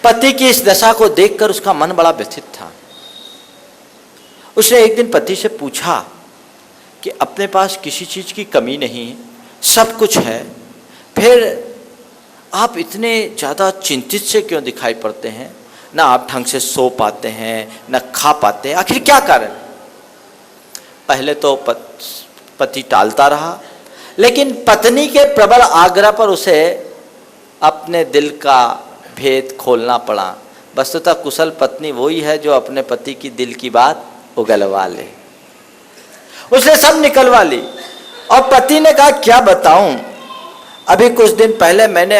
पति की इस दशा को देखकर उसका मन बड़ा व्यथित था। उसने एक दिन पति से पूछा कि अपने पास किसी चीज की कमी नहीं है, सब कुछ है, फिर आप इतने ज्यादा चिंतित से क्यों दिखाई पड़ते हैं? ना आप ढंग से सो पाते हैं, ना खा पाते हैं, आखिर क्या कारण? पहले तो पति टालता रहा, लेकिन पत्नी के प्रबल आग्रह पर उसे अपने दिल का भेद खोलना पड़ा। वस्तुतः कुशल पत्नी वही है जो अपने पति की दिल की बात उगलवा ले। उसने सब निकलवा ली और पति ने कहा, क्या बताऊं, अभी कुछ दिन पहले मैंने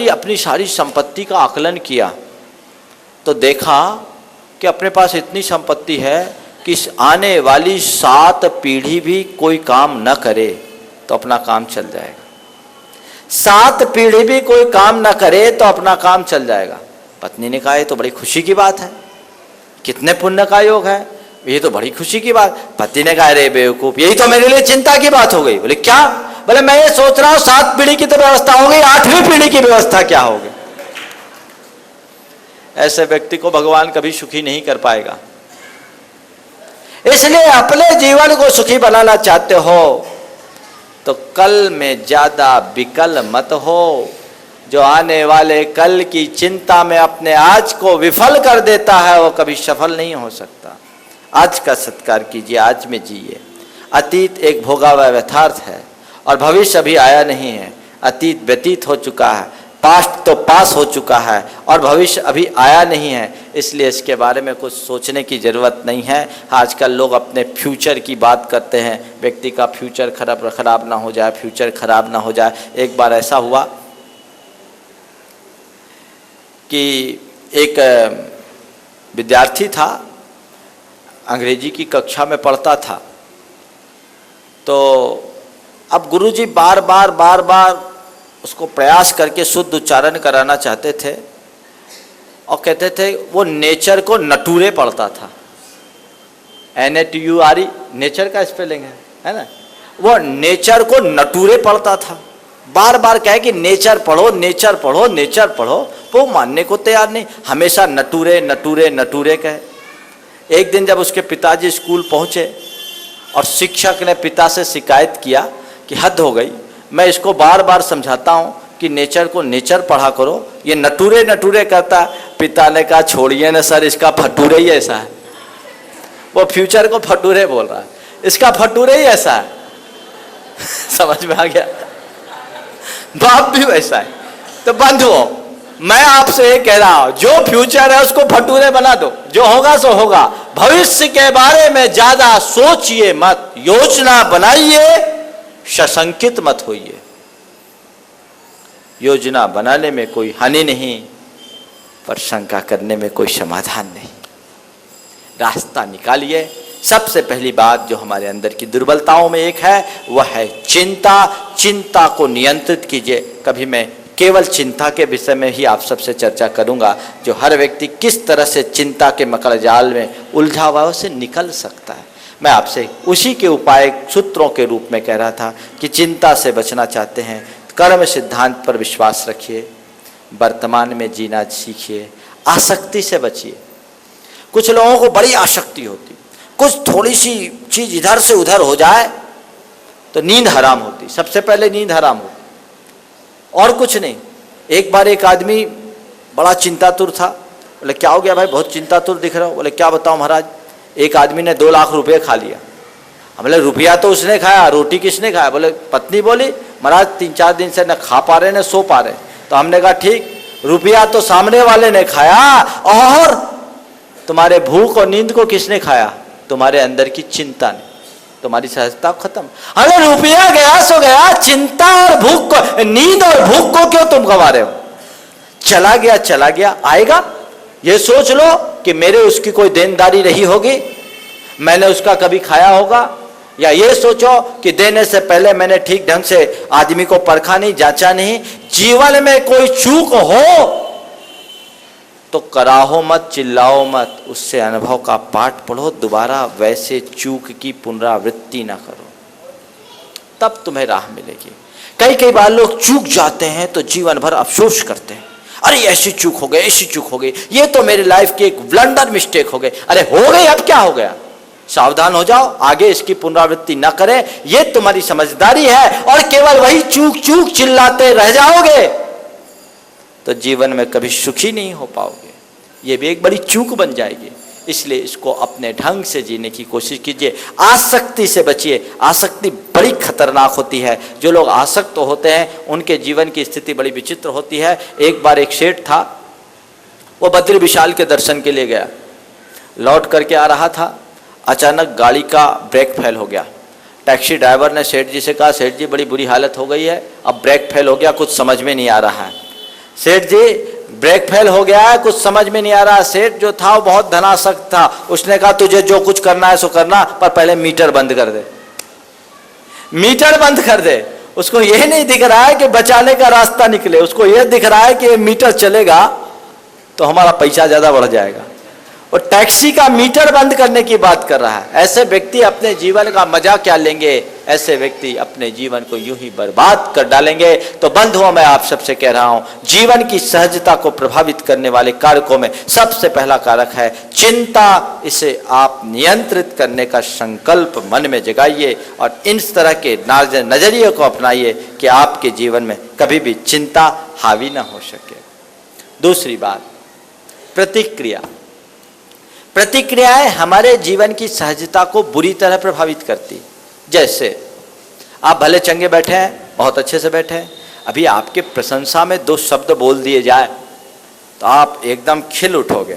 अपनी सारी संपत्ति का आकलन किया तो देखा कि अपने पास इतनी संपत्ति है कि आने वाली 7 पीढ़ी भी कोई काम न करे तो अपना काम चल जाएगा। 7 पीढ़ी भी कोई काम न करे तो अपना काम चल जाएगा। पत्नी ने कहा, ये तो बड़ी खुशी की बात है, कितने पुण्य का योग है, ये तो बड़ी खुशी की बात। पति ने कहा, अरे बेवकूफ, यही तो मेरे लिए चिंता की बात हो गई। बोले क्या? बोले मैं ये सोच रहा हूं 7 पीढ़ी की तो व्यवस्था हो गई, 8वीं पीढ़ी की व्यवस्था क्या होगी? ऐसे व्यक्ति को भगवान कभी सुखी नहीं कर पाएगा। इसलिए अपने जीवन को सुखी बनाना चाहते हो तो कल में ज्यादा विकल मत हो। जो आने वाले कल की चिंता में अपने आज को विफल कर देता है वो कभी सफल नहीं हो सकता। आज का सत्कार कीजिए, आज में जिए। अतीत एक भोगा हुआ यथार्थ है और भविष्य अभी आया नहीं है। अतीत व्यतीत हो चुका है, पास्ट तो पास हो चुका है और भविष्य अभी आया नहीं है। इसलिए इसके बारे में कुछ सोचने की ज़रूरत नहीं है। आजकल लोग अपने फ्यूचर की बात करते हैं, व्यक्ति का फ्यूचर खराब ना हो जाए, फ्यूचर खराब ना हो जाए। एक बार ऐसा हुआ कि एक विद्यार्थी था, अंग्रेजी की कक्षा में पढ़ता था। तो अब गुरुजी बार बार उसको प्रयास करके शुद्ध उच्चारण कराना चाहते थे और कहते थे वो नेचर को नटूरे पढ़ता था। NATURE नेचर का स्पेलिंग है ना। वो नेचर को नटूरे पढ़ता था, बार बार कहे कि नेचर पढ़ो, नेचर पढ़ो, नेचर पढ़ो। वो मानने को तैयार नहीं, हमेशा नटूरे नटूरे नटूरे कहे। एक दिन जब उसके पिताजी स्कूल पहुंचे और शिक्षक ने पिता से शिकायत किया कि हद हो गई, मैं इसको बार बार समझाता हूँ कि नेचर को नेचर पढ़ा करो, ये नटूरे नटूरे करता। पिता ने कहा, छोड़िए ना सर, इसका फटूरे ही ऐसा है। वो फ्यूचर को फटूरे बोल रहा है, इसका फटूरे ही ऐसा है। समझ में आ गया? बाप भी वैसा है। तो बंधुओं, मैं आपसे ये कह रहा हूं, जो फ्यूचर है उसको फटूरे बना दो, जो होगा सो होगा। भविष्य के बारे में ज्यादा सोचिए मत, योजना बनाइए, सशंकित मत होइए। योजना बनाने में कोई हानि नहीं, पर शंका करने में कोई समाधान नहीं। रास्ता निकालिए। सबसे पहली बात जो हमारे अंदर की दुर्बलताओं में एक है वह है चिंता। चिंता को नियंत्रित कीजिए। कभी मैं केवल चिंता के विषय में ही आप सबसे चर्चा करूंगा, जो हर व्यक्ति किस तरह से चिंता के मकड़ जाल में उलझा हुआ से निकल सकता है। मैं आपसे उसी के उपाय सूत्रों के रूप में कह रहा था कि चिंता से बचना चाहते हैं, कर्म सिद्धांत पर विश्वास रखिए, वर्तमान में जीना सीखिए, आसक्ति से बचिए। कुछ लोगों को बड़ी आसक्ति होती, कुछ थोड़ी सी चीज इधर से उधर हो जाए तो नींद हराम होती। सबसे पहले नींद हराम होती और कुछ नहीं। एक बार एक आदमी बड़ा चिंतातुर था। बोले क्या हो गया भाई, बहुत चिंतातुर दिख रहा हो। बोले क्या बताऊं महाराज, एक आदमी ने 2 लाख रुपए खा लिया। बोले रुपया तो उसने खाया, रोटी किसने खाया। बोले पत्नी बोली महाराज 3-4 दिन से न खा पा रहे न सो पा रहे। तो हमने कहा ठीक, रुपया तो सामने वाले ने खाया और तुम्हारे भूख और नींद को किसने खाया, तुम्हारे अंदर की चिंता ने। तुम्हारी सहजता खत्म। अरे रुपया गया सो गया, चिंता और भूख को, नींद और भूख को क्यों तुम गवा रहे हो। चला गया आएगा। ये सोच लो कि मेरे उसकी कोई देनदारी रही होगी, मैंने उसका कभी खाया होगा, या ये सोचो कि देने से पहले मैंने ठीक ढंग से आदमी को परखा नहीं, जांचा नहीं। जीवन में कोई चूक हो तो कराहो मत, चिल्लाओ मत, उससे अनुभव का पाठ पढ़ो, दोबारा वैसे चूक की पुनरावृत्ति ना करो, तब तुम्हें राह मिलेगी। कई बार लोग चूक जाते हैं तो जीवन भर अफसोस करते हैं, अरे ऐसी चूक हो गई, ऐसी चूक हो गई, ये तो मेरी लाइफ की एक ब्लंडर मिस्टेक हो गई। अरे हो गई, अब क्या हो गया, सावधान हो जाओ, आगे इसकी पुनरावृत्ति ना करें। ये तुम्हारी समझदारी है। और केवल वही चूक चिल्लाते रह जाओगे तो जीवन में कभी सुखी नहीं हो पाओगे। ये भी एक बड़ी चूक बन जाएगी। इसलिए इसको अपने ढंग से जीने की कोशिश कीजिए। आसक्ति से बचिए। आसक्ति बड़ी खतरनाक होती है। जो लोग आसक्त होते हैं उनके जीवन की स्थिति बड़ी विचित्र होती है। एक बार एक सेठ था, वो बद्री विशाल के दर्शन के लिए गया, लौट करके आ रहा था, अचानक गाड़ी का ब्रेक फेल हो गया। टैक्सी ड्राइवर ने सेठ जी से कहा, सेठ जी बड़ी बुरी हालत हो गई है, अब ब्रेक फेल हो गया, कुछ समझ में नहीं आ रहा है। सेठ जी ब्रेक फेल हो गया है, कुछ समझ में नहीं आ रहा। सेठ जो था वो बहुत धनासक्त था। उसने कहा तुझे जो कुछ करना है सो करना, पर पहले मीटर बंद कर दे। मीटर बंद कर दे। उसको यह नहीं दिख रहा है कि बचाने का रास्ता निकले, उसको यह दिख रहा है कि ये मीटर चलेगा तो हमारा पैसा ज्यादा बढ़ जाएगा। और टैक्सी का मीटर बंद करने की बात कर रहा है। ऐसे व्यक्ति अपने जीवन का मजा क्या लेंगे, ऐसे व्यक्ति अपने जीवन को यूं ही बर्बाद कर डालेंगे। तो बंधुओं, मैं आप सबसे कह रहा हूं, जीवन की सहजता को प्रभावित करने वाले कारकों में सबसे पहला कारक है चिंता। इसे आप नियंत्रित करने का संकल्प मन में जगाइए और इन तरह के नजरिए को अपनाइए कि आपके जीवन में कभी भी चिंता हावी ना हो सके। दूसरी बात, प्रतिक्रियाएं हमारे जीवन की सहजता को बुरी तरह प्रभावित करती। जैसे आप भले चंगे बैठे हैं, बहुत अच्छे से बैठे हैं, अभी आपके प्रशंसा में 2 शब्द बोल दिए जाए तो आप एकदम खिल उठोगे,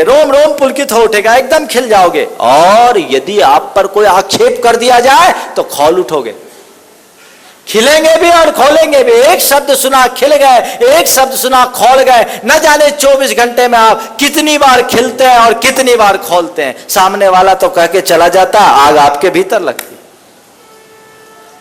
रोम रोम पुलकित हो उठेगा, एकदम खिल जाओगे। और यदि आप पर कोई आक्षेप कर दिया जाए तो खौल उठोगे, खिलेंगे भी और खोलेंगे भी। एक शब्द सुना खिल गए, एक शब्द सुना खोल गए। न जाने 24 घंटे में आप कितनी बार खिलते हैं और कितनी बार खोलते हैं। सामने वाला तो कह के चला जाता, आग आपके भीतर लगती।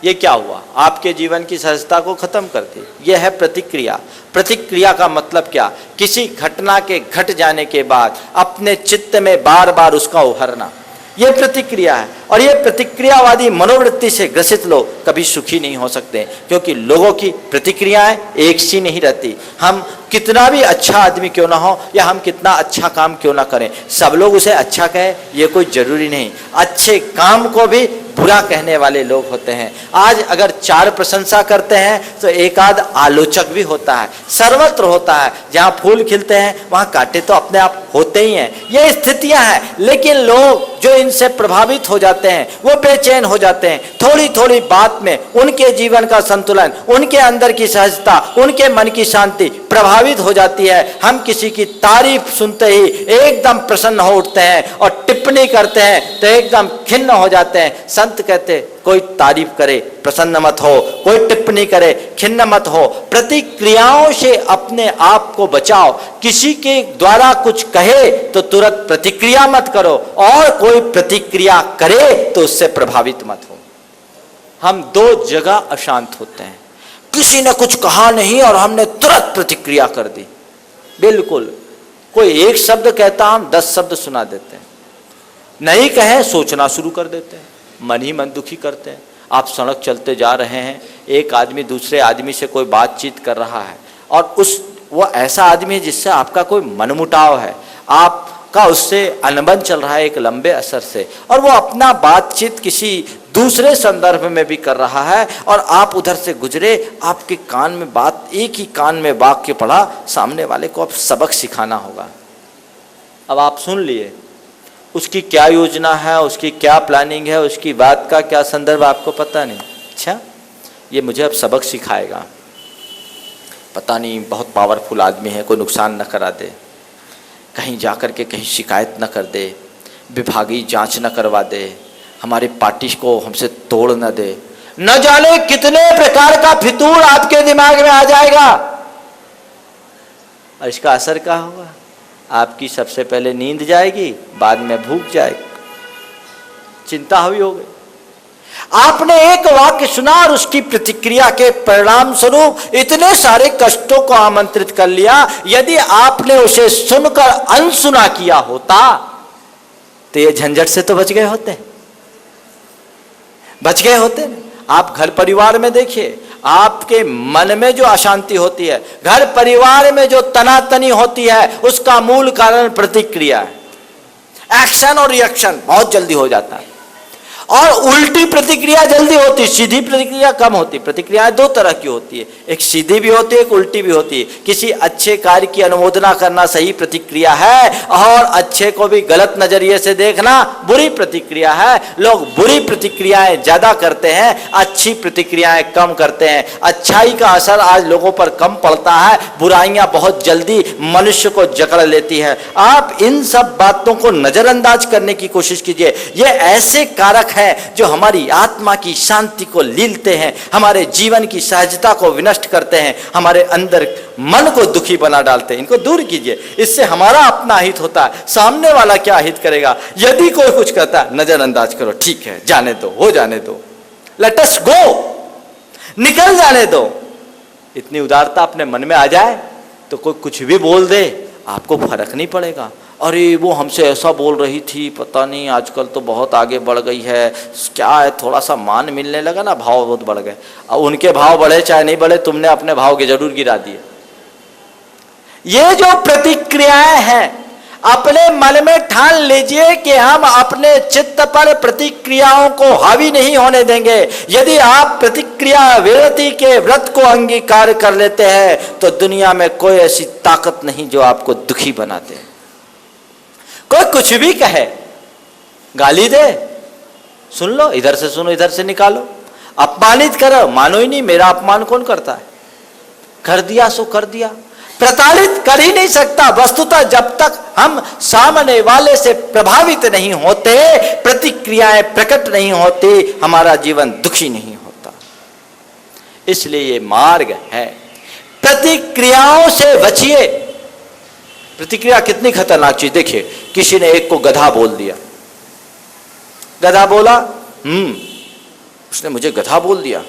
ये क्या हुआ, आपके जीवन की सहजता को खत्म कर दी। यह है प्रतिक्रिया। प्रतिक्रिया का मतलब क्या, किसी घटना के घट जाने के बाद अपने चित्त में बार बार उसका उभरना, यह प्रतिक्रिया है। और यह प्रतिक्रियावादी मनोवृत्ति से ग्रसित लोग कभी सुखी नहीं हो सकते, क्योंकि लोगों की प्रतिक्रियाएं एक सी नहीं रहती। हम कितना भी अच्छा आदमी क्यों ना हो या हम कितना अच्छा काम क्यों ना करें, सब लोग उसे अच्छा कहें ये कोई जरूरी नहीं। अच्छे काम को भी बुरा कहने वाले लोग होते हैं। आज अगर 4 प्रशंसा करते हैं तो एक आध आलोचक भी होता है, सर्वत्र होता है। जहां फूल खिलते हैं वहां कांटे तो अपने आप होते ही हैं। ये स्थितियां हैं। लेकिन लोग जो इनसे प्रभावित हो जाते हैं वो बेचैन हो जाते हैं। थोड़ी थोड़ी बात में उनके जीवन का संतुलन, उनके अंदर की सहजता, उनके मन की शांति प्रभावित प्रभावित हो जाती है। हम किसी की तारीफ सुनते ही एकदम प्रसन्न हो उठते हैं और टिप्पणी करते हैं तो एकदम खिन्न हो जाते हैं। संत कहते कोई तारीफ करे प्रसन्न मत हो, कोई टिप्पणी करे खिन्न मत हो। प्रतिक्रियाओं से अपने आप को बचाओ। किसी के द्वारा कुछ कहे तो तुरंत प्रतिक्रिया मत करो, और कोई प्रतिक्रिया करे तो उससे प्रभावित मत हो। हम दो जगह अशांत होते हैं। किसी ने कुछ कहा नहीं और हमने तुरंत प्रतिक्रिया कर दी। बिल्कुल, कोई एक शब्द कहता हम 10 शब्द सुना देते हैं। नहीं कहे सोचना शुरू कर देते हैं, मन ही मन दुखी करते हैं। आप सड़क चलते जा रहे हैं, एक आदमी दूसरे आदमी से कोई बातचीत कर रहा है और वो ऐसा आदमी है जिससे आपका कोई मनमुटाव है, आपका उससे अनबन चल रहा है एक लंबे असर से, और वो अपना बातचीत किसी दूसरे संदर्भ में भी कर रहा है और आप उधर से गुजरे, आपके कान में बात, एक ही कान में वाक्य पड़ा, सामने वाले को अब सबक सिखाना होगा। अब आप सुन लिए, उसकी क्या योजना है, उसकी क्या प्लानिंग है, उसकी बात का क्या संदर्भ आपको पता नहीं। अच्छा, ये मुझे अब सबक सिखाएगा, पता नहीं बहुत पावरफुल आदमी है, कोई नुकसान न करा दे, कहीं जाकर के कहीं शिकायत न कर दे, विभागीय जांच न करवा दे, हमारी पार्टी को हमसे तोड़ न दे। न जाने कितने प्रकार का फितूर आपके दिमाग में आ जाएगा और इसका असर क्या होगा? आपकी सबसे पहले नींद जाएगी, बाद में भूख जाएगी, चिंता हुई हो गई। आपने एक वाक्य सुना और उसकी प्रतिक्रिया के परिणाम स्वरूप इतने सारे कष्टों को आमंत्रित कर लिया। यदि आपने उसे सुनकर अनसुना किया होता तो ये झंझट से तो बच गए होते, बच गए होते। आप घर परिवार में देखिए, आपके मन में जो अशांति होती है, घर परिवार में जो तनातनी होती है, उसका मूल कारण प्रतिक्रिया है। एक्शन और रिएक्शन बहुत जल्दी हो जाता है और उल्टी प्रतिक्रिया जल्दी होती है, सीधी प्रतिक्रिया कम होती है। प्रतिक्रियाएं दो तरह की होती है, एक सीधी भी होती है, एक उल्टी भी होती है। किसी अच्छे कार्य की अनुमोदना करना सही प्रतिक्रिया है और अच्छे को भी गलत नजरिए से देखना बुरी प्रतिक्रिया है। लोग बुरी प्रतिक्रियाएं ज्यादा करते हैं, अच्छी प्रतिक्रियाएं कम करते हैं। अच्छाई का असर आज लोगों पर कम पड़ता है, बुराइयां बहुत जल्दी मनुष्य को जकड़ लेती है। आप इन सब बातों को नजरअंदाज करने की कोशिश कीजिए। ये ऐसे कारक है जो हमारी आत्मा की शांति को लीलते हैं, हमारे जीवन की सहजता को विनष्ट करते हैं, हमारे अंदर मन को दुखी बना डालते हैं। इनको दूर कीजिए, इससे हमारा अपना हित होता है, सामने वाला क्या हित करेगा। यदि कोई कुछ कहता है नजरअंदाज करो, ठीक है जाने दो, हो जाने दो, लेट अस गो, निकल जाने दो। इतनी उदारता अपने मन में आ जाए तो कोई कुछ भी बोल दे, आपको फर्क नहीं पड़ेगा। अरे वो हमसे ऐसा बोल रही थी, पता नहीं आजकल तो बहुत आगे बढ़ गई है, क्या है, थोड़ा सा मान मिलने लगा ना, भाव बहुत बढ़ गए। अब उनके भाव बढ़े चाहे नहीं बढ़े, तुमने अपने भाव के जरूर गिरा दिए। ये जो प्रतिक्रियाएं हैं, अपने मन में ठान लीजिए कि हम अपने चित्त पर प्रतिक्रियाओं को हावी नहीं होने देंगे। यदि आप प्रतिक्रिया विरति के व्रत को अंगीकार कर लेते हैं तो दुनिया में कोई ऐसी ताकत नहीं जो आपको दुखी बना दे। कोई कुछ भी कहे, गाली दे, सुन लो, इधर से सुनो इधर से निकालो, अपमानित करो, मानो ही नहीं, मेरा अपमान कौन करता है, कर दिया सो कर दिया। प्रताड़ित कर ही नहीं सकता। वस्तुतः जब तक हम सामने वाले से प्रभावित नहीं होते, प्रतिक्रियाएं प्रकट नहीं होती, हमारा जीवन दुखी नहीं होता। इसलिए ये मार्ग है, प्रतिक्रियाओं से बचिए। प्रतिक्रिया कितनी खतरनाक चीज, देखिए किसी ने एक को गधा बोल दिया, गधा बोला, उसने मुझे गधा बोल दिया,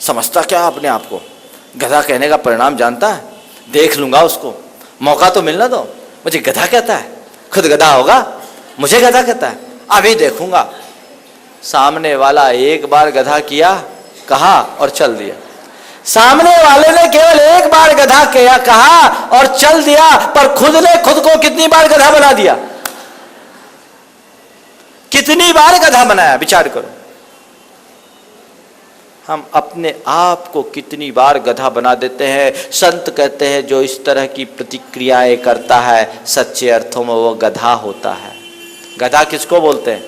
समझता क्या अपने आप को, गधा कहने का परिणाम जानता है, देख लूंगा उसको, मौका तो मिलना दो। मुझे गधा कहता है, खुद गधा होगा, मुझे गधा कहता है, अभी देखूंगा। सामने वाला एक बार गधा किया, कहा और चल दिया। सामने वाले ने केवल एक बार गधा किया, कहा और चल दिया, पर खुद ने खुद को कितनी बार गधा बना दिया, कितनी बार गधा बनाया, विचार करो। हम अपने आप को कितनी बार गधा बना देते हैं। संत कहते हैं जो इस तरह की प्रतिक्रियाएं करता है, सच्चे अर्थों में वो गधा होता है। गधा किसको बोलते हैं?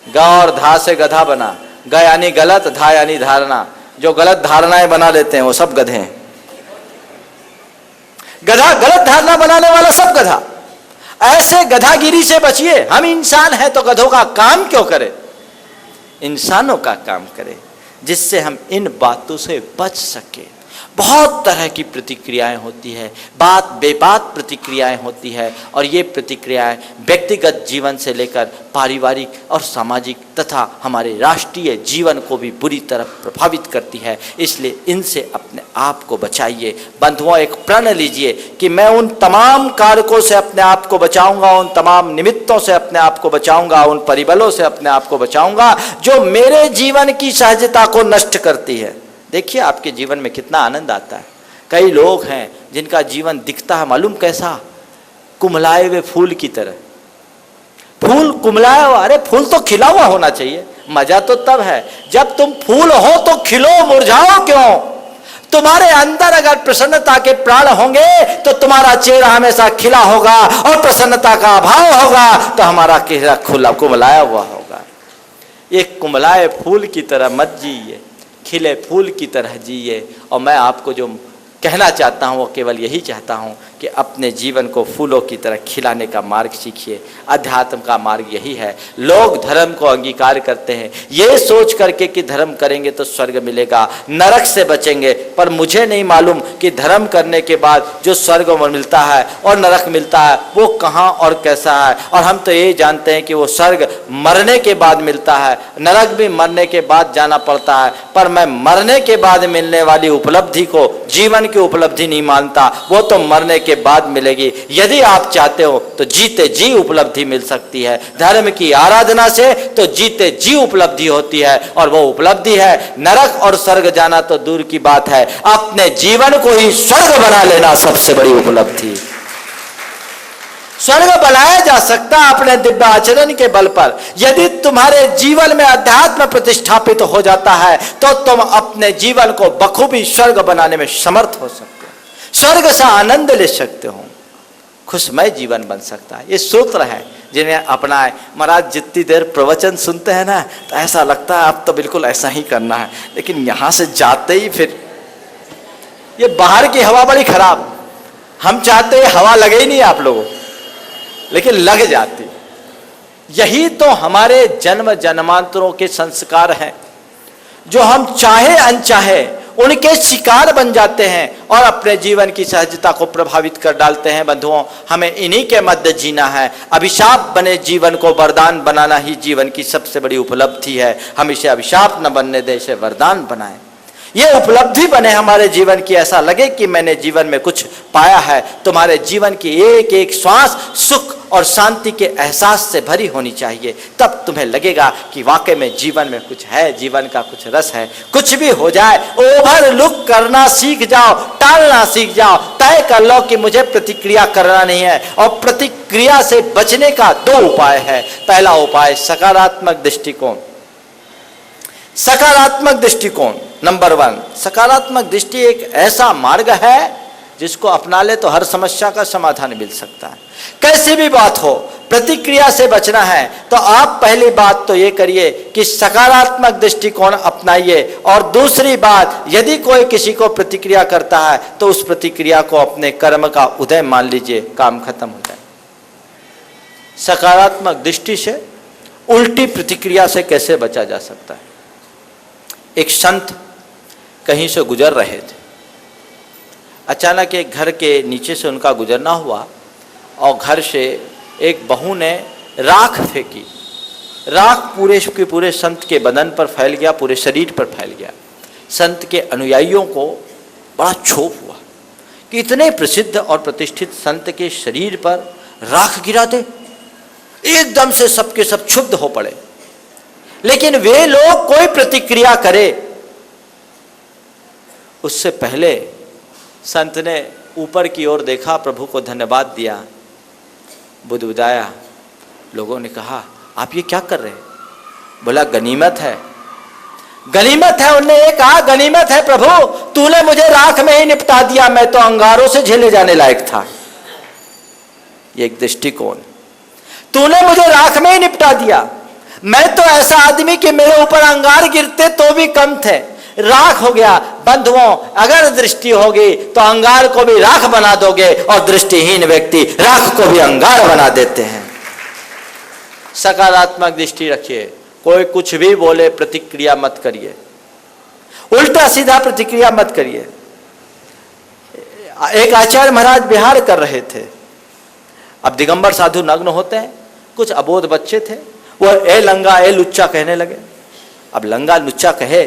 ग और धा से गधा बना, ग यानी गलत, धा यानी धारणा। जो गलत धारणाएं बना लेते हैं वो सब गधे हैं। गधा, गलत धारणा बनाने वाला सब गधा। ऐसे गधागिरी से बचिए। हम इंसान हैं तो गधों का काम क्यों करें, इंसानों का काम करें, जिससे हम इन बातों से बच सके। बहुत तरह की प्रतिक्रियाएं होती है, बात बेबात प्रतिक्रियाएं होती है, और ये प्रतिक्रियाएं व्यक्तिगत जीवन से लेकर पारिवारिक और सामाजिक तथा हमारे राष्ट्रीय जीवन को भी बुरी तरह प्रभावित करती है। इसलिए इनसे अपने आप को बचाइए। बंधुओं, एक प्रण लीजिए कि मैं उन तमाम कारकों से अपने आप को बचाऊंगा, उन तमाम निमित्तों से अपने आप को बचाऊंगा, उन परिबलों से अपने आप को बचाऊंगा जो मेरे जीवन की सहजता को नष्ट करती है। देखिए आपके जीवन में कितना आनंद आता है। कई लोग हैं जिनका जीवन दिखता है मालूम कैसा, कुम्हलाए हुए फूल की तरह। फूल कुम्हलाया हुआ, अरे फूल तो खिला हुआ होना चाहिए। मजा तो तब है जब तुम फूल हो तो खिलो, मुरझाओ क्यों। तुम्हारे अंदर अगर प्रसन्नता के प्राण होंगे तो तुम्हारा चेहरा हमेशा खिला होगा, और प्रसन्नता का अभाव होगा तो हमारा चेहरा खुला कुम्हलाया हुआ होगा। एक कुम्हलाए फूल की तरह मत जिए, खिले फूल की तरह जिए। और मैं आपको जो कहना चाहता हूँ वो केवल यही चाहता हूँ कि अपने जीवन को फूलों की तरह खिलाने का मार्ग सीखिए। अध्यात्म का मार्ग यही है। लोग धर्म को अंगीकार करते हैं ये सोच करके कि धर्म करेंगे तो स्वर्ग मिलेगा, नरक से बचेंगे, पर मुझे नहीं मालूम कि धर्म करने के बाद जो स्वर्ग मिलता है और नरक मिलता है वो कहाँ और कैसा है। और हम तो ये जानते हैं कि वो स्वर्ग मरने के बाद मिलता है, नरक भी मरने के बाद जाना पड़ता है, पर मैं मरने के बाद मिलने वाली उपलब्धि को जीवन की उपलब्धि नहीं मानता, वो तो मरने के बाद मिलेगी। यदि आप चाहते हो तो जीते जी उपलब्धि मिल सकती है। धर्म की आराधना से तो जीते जी उपलब्धि होती है, और वो उपलब्धि है नरक और स्वर्ग जाना तो दूर की बात है, अपने जीवन को ही स्वर्ग बना लेना सबसे बड़ी उपलब्धि। स्वर्ग बनाया जा सकता है अपने दिव्य आचरण के बल पर। यदि तुम्हारे जीवन में अध्यात्म प्रतिष्ठापित हो जाता है तो तुम अपने जीवन को बखूबी स्वर्ग बनाने में समर्थ हो सकते हो, स्वर्ग से आनंद ले सकते हो, खुशमय जीवन बन सकता है। ये सूत्र है जिन्हें अपनाए। महाराज जितनी देर प्रवचन सुनते हैं ना तो ऐसा लगता है अब तो बिल्कुल ऐसा ही करना है, लेकिन यहां से जाते ही फिर ये बाहर की हवा बड़ी खराब, हम चाहते हैं हवा लगे ही नहीं आप लोगों, लेकिन लग जाती। यही तो हमारे जन्म जन्मांतरों के संस्कार हैं, जो हम चाहे अनचाहे उनके शिकार बन जाते हैं और अपने जीवन की सहजता को प्रभावित कर डालते हैं। बंधुओं, हमें इन्हीं के मध्य जीना है। अभिशाप बने जीवन को वरदान बनाना ही जीवन की सबसे बड़ी उपलब्धि है। हम इसे अभिशाप न बनने दें, इसे वरदान बनाएं। ये उपलब्धि बने हमारे जीवन की, ऐसा लगे कि मैंने जीवन में कुछ पाया है। तुम्हारे जीवन की एक एक श्वास सुख और शांति के एहसास से भरी होनी चाहिए, तब तुम्हें लगेगा कि वाकई में जीवन में कुछ है, जीवन का कुछ रस है। कुछ भी हो जाए ओवरलुक करना सीख जाओ, टालना सीख जाओ। तय कर लो कि मुझे प्रतिक्रिया करना नहीं है, और प्रतिक्रिया से बचने का दो उपाय है। पहला उपाय सकारात्मक दृष्टिकोण। सकारात्मक दृष्टिकोण नंबर 1। सकारात्मक दृष्टि एक ऐसा मार्ग है जिसको अपना ले तो हर समस्या का समाधान मिल सकता है। कैसी भी बात हो, प्रतिक्रिया से बचना है तो आप पहली बात तो ये करिए कि सकारात्मक दृष्टिकोण अपनाइए। और दूसरी बात, यदि कोई किसी को प्रतिक्रिया करता है तो उस प्रतिक्रिया को अपने कर्म का उदय मान लीजिए, काम खत्म हो जाए। सकारात्मक दृष्टि से उल्टी प्रतिक्रिया से कैसे बचा जा सकता है। एक संत कहीं से गुजर रहे थे, अचानक एक घर के नीचे से उनका गुजरना हुआ और घर से एक बहू ने राख फेंकी। राख पूरे के पूरे संत के बदन पर फैल गया, पूरे शरीर पर फैल गया। संत के अनुयायियों को बड़ा क्षोभ हुआ कि इतने प्रसिद्ध और प्रतिष्ठित संत के शरीर पर राख गिरा दे। एकदम से सबके सब क्षुब्ध हो पड़े, लेकिन वे लोग कोई प्रतिक्रिया करे उससे पहले संत ने ऊपर की ओर देखा, प्रभु को धन्यवाद दिया, बुदबुदाया। लोगों ने कहा आप ये क्या कर रहे हैं? बोला गनीमत है, गनीमत है। उन्होंने ये कहा गनीमत है प्रभु, तूने मुझे राख में ही निपटा दिया, मैं तो अंगारों से झेले जाने लायक था। ये एक दृष्टिकोण। तूने मुझे राख में ही निपटा दिया, मैं तो ऐसा आदमी कि मेरे ऊपर अंगार गिरते तो भी कम थे, राख हो गया। बंधुओं, अगर दृष्टि होगी तो अंगार को भी राख बना दोगे, और दृष्टिहीन व्यक्ति राख को भी अंगार बना देते हैं। सकारात्मक दृष्टि रखिए, कोई कुछ भी बोले प्रतिक्रिया मत करिए, उल्टा सीधा प्रतिक्रिया मत करिए। एक आचार्य महाराज विहार कर रहे थे, अब दिगंबर साधु नग्न होते हैं, कुछ अबोध बच्चे थे, वो ए लंगा ए लुच्चा कहने लगे। अब लंगा लुच्चा कहे,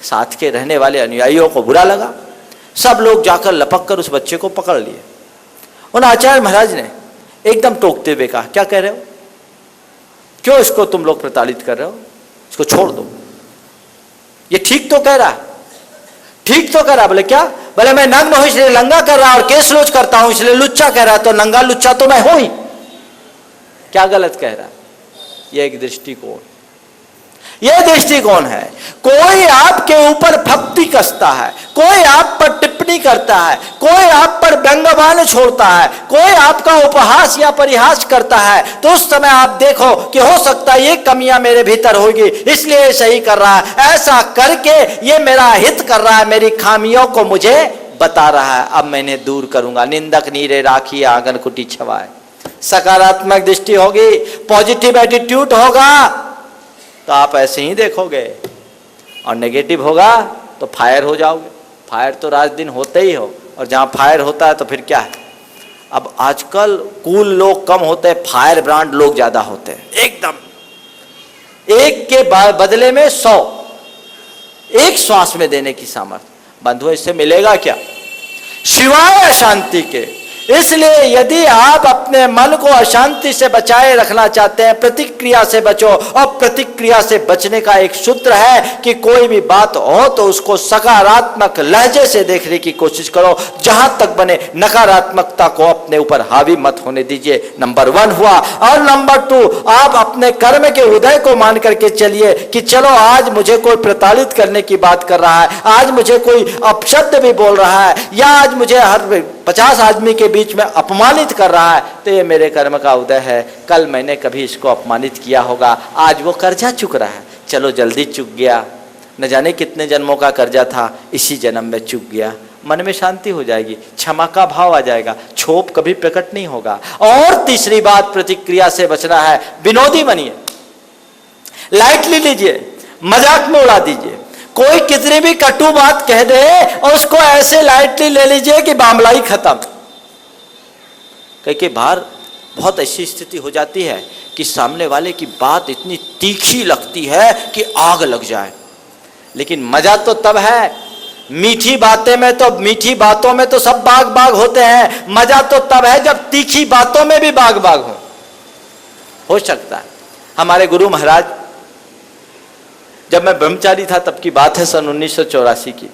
साथ के रहने वाले अनुयायियों को बुरा लगा, सब लोग जाकर लपक कर उस बच्चे को पकड़ लिए। उन आचार्य महाराज ने एकदम टोकते हुए कहा, क्या कह रहे हो, क्यों इसको तुम लोग प्रताड़ित कर रहे हो, इसको छोड़ दो, ये ठीक तो कह रहा है, ठीक तो कह रहा। बोले क्या? बोले मैं नग्न हूं इसलिए लंगा कर रहा, और केस लोच करता हूं इसलिए लुच्चा कह रहा, तो नंगा लुच्चा तो मैं हूं ही, क्या गलत कह रहा? ये एक दृष्टिकोण, यह दृष्टिकोण है। कोई आपके ऊपर फप्ती कसता है, कोई आप पर टिप्पणी करता है, कोई आप पर व्यंग्यबाण छोड़ता है, कोई आपका उपहास या परिहास करता है, तो उस समय आप देखो कि हो सकता है ये कमियां मेरे भीतर होगी, इसलिए सही कर रहा है, ऐसा करके ये मेरा हित कर रहा है, मेरी खामियों को मुझे बता रहा है, अब मैं इन्हें दूर करूंगा। निंदक नीरे राखी आंगन कुटी छवाए। सकारात्मक दृष्टि होगी, पॉजिटिव एटीट्यूड होगा, तो आप ऐसे ही देखोगे, और नेगेटिव होगा तो फायर हो जाओगे। फायर तो रात दिन होते ही हो, और जहाँ फायर होता है तो फिर क्या है। अब आजकल कूल लोग कम होते हैं, फायर ब्रांड लोग ज्यादा होते हैं, एकदम एक के बदले में 100, एक श्वास में देने की सामर्थ्य। बंधुओं, इससे मिलेगा क्या? शिवाय अशांति के। इसलिए यदि आप अपने मन को अशांति से बचाए रखना चाहते हैं, प्रतिक्रिया से बचो, और प्रतिक्रिया से बचने का एक सूत्र है कि कोई भी बात हो तो उसको सकारात्मक लहजे से देखने की कोशिश करो, जहां तक बने नकारात्मकता को अपने ऊपर हावी मत होने दीजिए। नंबर 1 हुआ। और नंबर 2, आप अपने कर्म के उदय को मान करके चलिए कि चलो आज मुझे कोई प्रताड़ित करने की बात कर रहा है, आज मुझे कोई अपशब्द भी बोल रहा है, या आज मुझे हर 50 आदमी के बीच में अपमानित कर रहा है, तो ये मेरे कर्म का उदय है। कल मैंने कभी इसको अपमानित किया होगा, आज वो कर्जा चुक रहा है, चलो जल्दी चुक गया, न जाने कितने जन्मों का कर्जा था, इसी जन्म में चुक गया। मन में शांति हो जाएगी, क्षमा का भाव आ जाएगा, क्षोभ कभी प्रकट नहीं होगा। और तीसरी बात, प्रतिक्रिया से बचना है। विनोदी बनिए, लाइटली लीजिए, मजाक में उड़ा दीजिए। कोई कितनी भी कटु बात कह दे और उसको ऐसे लाइटली ले लीजिए कि मामला ही खत्म। कई बार बहुत ऐसी स्थिति हो जाती है कि सामने वाले की बात इतनी तीखी लगती है कि आग लग जाए, लेकिन मजा तो तब है, मीठी बातों में तो सब बाग बाग होते हैं। मजा तो तब है जब तीखी बातों में भी बाग बाग हो सकता है। हमारे गुरु महाराज, जब मैं ब्रह्मचारी था तब की बात है, सन 1984 की,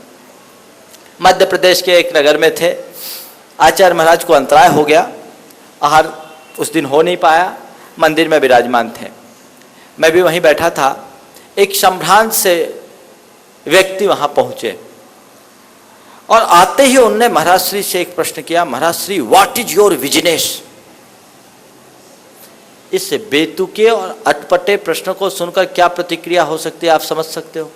मध्य प्रदेश के एक नगर में थे। आचार्य महाराज को अंतराय हो गया, आहार उस दिन हो नहीं पाया, मंदिर में विराजमान थे। मैं भी वहीं बैठा था। एक संभ्रांत से व्यक्ति वहां पहुंचे, और आते ही उनने महाराज श्री से एक प्रश्न किया, महाराज Shri, what is your business? इस बेतुके और अटपटे प्रश्न को सुनकर क्या प्रतिक्रिया हो सकती है, आप समझ सकते हो।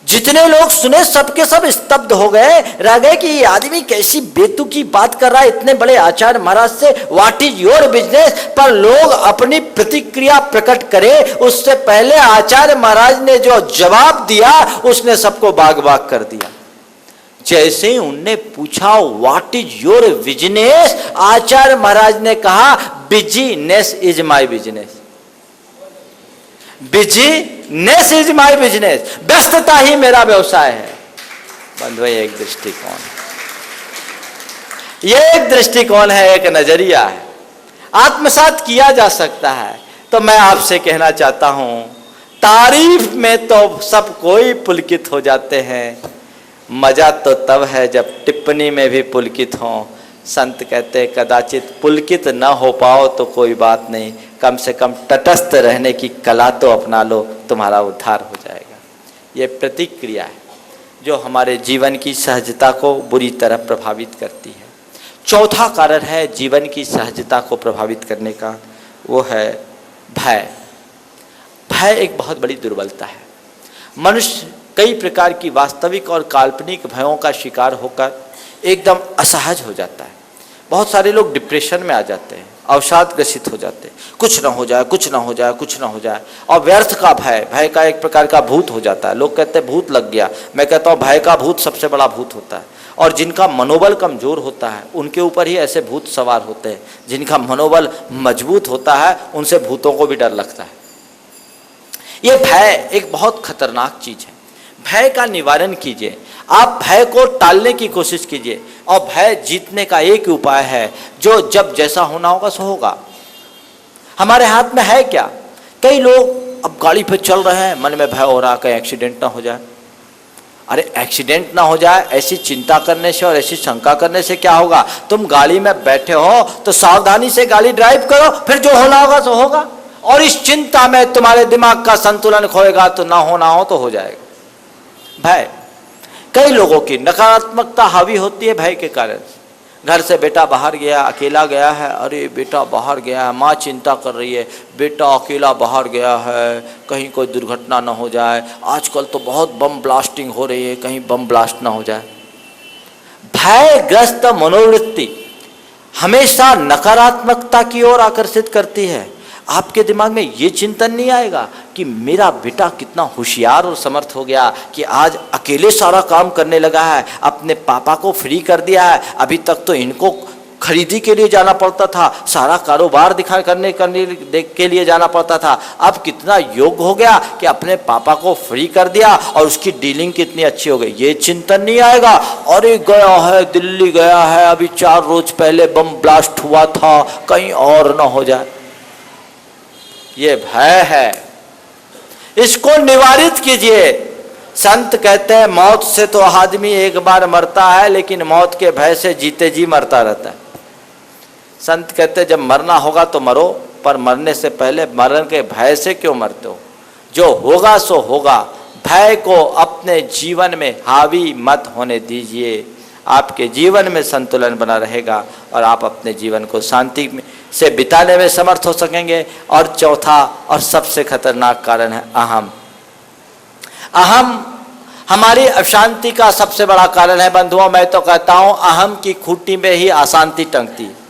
जितने लोग सुने सबके सब स्तब्ध हो गए, रह गए कि ये आदमी कैसी बेतुकी बात कर रहा है इतने बड़े आचार्य महाराज से, व्हाट इज योर बिजनेस। पर लोग अपनी प्रतिक्रिया प्रकट करें उससे पहले आचार्य महाराज ने जो जवाब दिया उसने सबको बाग बाग कर दिया। जैसे ही उनने पूछा व्हाट इज योर बिजनेस, आचार्य महाराज ने कहा business is my business. Business is my business, व्यस्तता ही मेरा व्यवसाय है। बंधुओं, ये एक दृष्टिकोण, ये एक दृष्टिकोण है, एक नजरिया है, आत्मसात किया जा सकता है। तो मैं आपसे कहना चाहता हूं, तारीफ में तो सब कोई पुलकित हो जाते हैं, मजा तो तब है जब टिप्पणी में भी पुलकित हो। संत कहते कदाचित पुलकित न हो पाओ तो कोई बात नहीं, कम से कम तटस्थ रहने की कला तो अपना लो, तुम्हारा उद्धार हो जाएगा। ये प्रतिक्रिया है जो हमारे जीवन की सहजता को बुरी तरह प्रभावित करती है। चौथा कारण है जीवन की सहजता को प्रभावित करने का, वो है भय। भय एक बहुत बड़ी दुर्बलता है। मनुष्य कई प्रकार की वास्तविक और काल्पनिक भयों का शिकार होकर एकदम असहज हो जाता है। बहुत सारे लोग डिप्रेशन में आ जाते हैं, अवसाद ग्रसित हो जाते हैं, कुछ ना हो जाए, कुछ ना हो जाए, कुछ ना हो जाए। और व्यर्थ का भय, भय का एक प्रकार का भूत हो जाता है। लोग कहते हैं भूत लग गया, मैं कहता हूँ भय का भूत सबसे बड़ा भूत होता है। और जिनका मनोबल कमजोर होता है उनके ऊपर ही ऐसे भूत सवार होते हैं। जिनका मनोबल मजबूत होता है उनसे भूतों को भी डर लगता है। ये भय एक बहुत खतरनाक चीज है। भय का निवारण कीजिए, आप भय को टालने की कोशिश कीजिए। और भय जीतने का एक उपाय है, जो जब जैसा होना होगा सो होगा। हमारे हाथ में है क्या? कई लोग अब गाड़ी पे चल रहे हैं, मन में भय हो रहा कहीं एक्सीडेंट ना हो जाए। अरे एक्सीडेंट ना हो जाए ऐसी चिंता करने से और ऐसी शंका करने से क्या होगा? तुम गाड़ी में बैठे हो तो सावधानी से गाड़ी ड्राइव करो, फिर जो होना होगा सो होगा। और इस चिंता में तुम्हारे दिमाग का संतुलन खोएगा तो ना होना हो तो हो जाएगा। भय, कई लोगों की नकारात्मकता हावी होती है भय के कारण। घर से बेटा बाहर गया, अकेला गया है, अरे बेटा बाहर गया है, माँ चिंता कर रही है, बेटा अकेला बाहर गया है, कहीं कोई दुर्घटना ना हो जाए। आजकल तो बहुत बम ब्लास्टिंग हो रही है, कहीं बम ब्लास्ट ना हो जाए। भयग्रस्त मनोवृत्ति हमेशा नकारात्मकता की ओर आकर्षित करती है। आपके दिमाग में ये चिंतन नहीं आएगा कि मेरा बेटा कितना होशियार और समर्थ हो गया कि आज अकेले सारा काम करने लगा है, अपने पापा को फ्री कर दिया है। अभी तक तो इनको खरीदी के लिए जाना पड़ता था, सारा कारोबार करने के लिए जाना पड़ता था। अब कितना योग्य हो गया कि अपने पापा को फ्री कर दिया और उसकी डीलिंग कितनी अच्छी हो गई। ये चिंतन नहीं आएगा, अरे गया है दिल्ली गया है, अभी 4 रोज पहले बम ब्लास्ट हुआ था, कहीं और ना हो जाए। ये भय है, इसको निवारित कीजिए। संत कहते हैं मौत से तो आदमी एक बार मरता है, लेकिन मौत के भय से जीते जी मरता रहता है। संत कहते हैं जब मरना होगा तो मरो, पर मरने से पहले मरण के भय से क्यों मरते हो? जो होगा सो होगा। भय को अपने जीवन में हावी मत होने दीजिए। आपके जीवन में संतुलन बना रहेगा और आप अपने जीवन को शांति से बिताने में समर्थ हो सकेंगे। और चौथा और सबसे खतरनाक कारण है अहम। अहम हमारी अशांति का सबसे बड़ा कारण है बंधुओं। मैं तो कहता हूं अहम की खूंटी में ही अशांति टंगती है।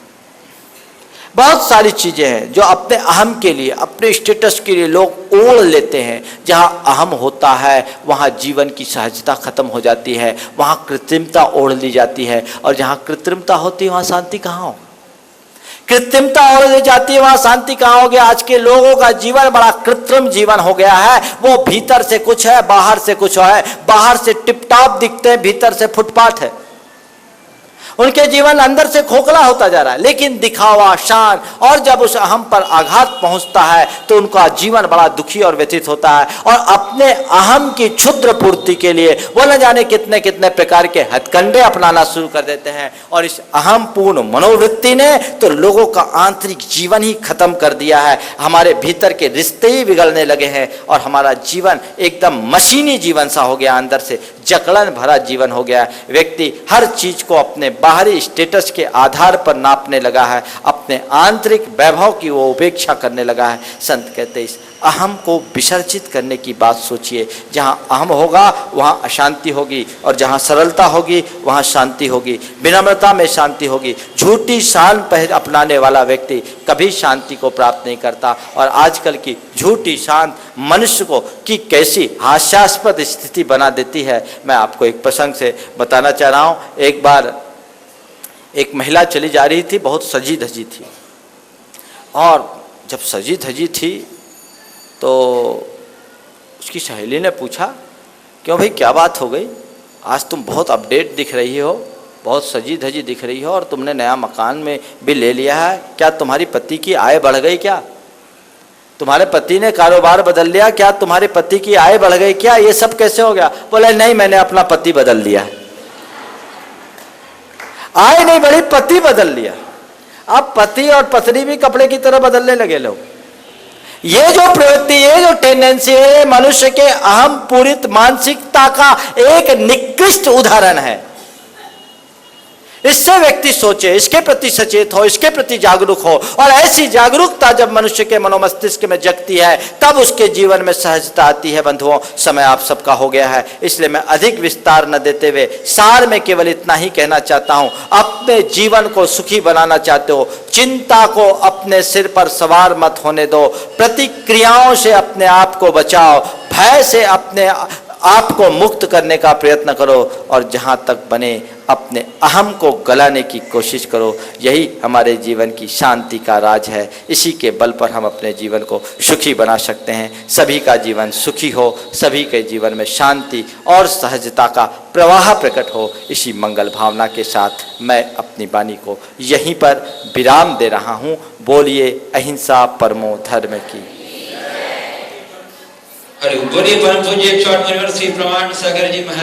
बहुत सारी चीजें हैं जो अपने अहम के लिए, अपने स्टेटस के लिए लोग ओढ़ लेते हैं। जहां अहम होता है वहां जीवन की सहजता खत्म हो जाती है, वहां कृत्रिमता ओढ़ ली जाती है। और जहां कृत्रिमता होती है वहां शांति कहाँ हो? कृत्रिमता ओढ़ ली जाती है वहां शांति कहाँ होगी? आज के लोगों का जीवन बड़ा कृत्रिम जीवन हो गया है। वो भीतर से कुछ है, बाहर से कुछ है। बाहर से टिपटाप दिखते हैं, भीतर से फुटपाथ है। उनके जीवन अंदर से खोखला होता जा रहा है, लेकिन दिखावा, शान। और जब उस अहम पर आघात पहुंचता है तो उनका जीवन बड़ा दुखी और व्यथित होता है। और अपने अहम की क्षुद्र पूर्ति के लिए वो न जाने कितने कितने प्रकार के हथकंडे अपनाना शुरू कर देते हैं। और इस अहम पूर्ण मनोवृत्ति ने तो लोगों का आंतरिक जीवन ही खत्म कर दिया है। हमारे भीतर के रिश्ते ही बिगड़ने लगे हैं और हमारा जीवन एकदम मशीनी जीवन सा हो गया, अंदर से जकड़न भरा जीवन हो गया। व्यक्ति हर चीज को अपने बाहरी स्टेटस के आधार पर नापने लगा है, अपने आंतरिक वैभव की वो उपेक्षा करने लगा है। संत कहते हैं इस अहम को विसर्जित करने की बात सोचिए। जहाँ अहम होगा वहाँ अशांति होगी, और जहाँ सरलता होगी वहाँ शांति होगी, विनम्रता में शांति होगी। झूठी शान अपनाने वाला व्यक्ति कभी शांति को प्राप्त नहीं करता। और आजकल की झूठी शान मनुष्य को की कैसी हास्यास्पद स्थिति बना देती है। मैं आपको एक प्रसंग से बताना चाह रहा हूँ। एक बार एक महिला चली जा रही थी, बहुत सजी धजी थी। और जब सजी धजी थी तो उसकी सहेली ने पूछा, क्यों भाई क्या बात हो गई? आज तुम बहुत अपडेट दिख रही हो, बहुत सजी धजी दिख रही हो, और तुमने नया मकान में भी ले लिया है। क्या तुम्हारी पति की आय बढ़ गई? क्या तुम्हारे पति ने कारोबार बदल लिया? क्या तुम्हारे पति की आय बढ़ गई? क्या ये सब कैसे हो गया? बोले नहीं, मैंने अपना पति बदल लिया। आय नहीं बढ़ी, पति बदल लिया। अब पति और पत्नी भी कपड़े की तरह बदलने लगे लोग। ये जो प्रवृत्ति, ये जो टेंडेंसी है, मनुष्य के अहम पूरित मानसिकता का एक निकृष्ट उदाहरण है। इससे व्यक्ति सोचे, इसके प्रति सचेत हो, इसके प्रति जागरूक हो। और ऐसी जागरूकता जब मनुष्य के मनोमस्तिष्क में जगती है तब उसके जीवन में सहजता आती है। बंधुओं, समय आप सबका हो गया है, इसलिए मैं अधिक विस्तार न देते हुए सार में केवल इतना ही कहना चाहता हूं। अपने जीवन को सुखी बनाना चाहते हो, चिंता को अपने सिर पर सवार मत होने दो, प्रतिक्रियाओं से अपने आप को बचाओ, भय से अपने आपको मुक्त करने का प्रयत्न करो और जहां तक बने अपने अहम को गलाने की कोशिश करो। यही हमारे जीवन की शांति का राज है। इसी के बल पर हम अपने जीवन को सुखी बना सकते हैं। सभी का जीवन सुखी हो, सभी के जीवन में शांति और सहजता का प्रवाह प्रकट हो। इसी मंगल भावना के साथ मैं अपनी वाणी को यहीं पर विराम दे रहा हूँ। बोलिए अहिंसा परमो धर्म की। बोलिए परम पूज्य 108 श्री प्रमाण सागर जी महाराज।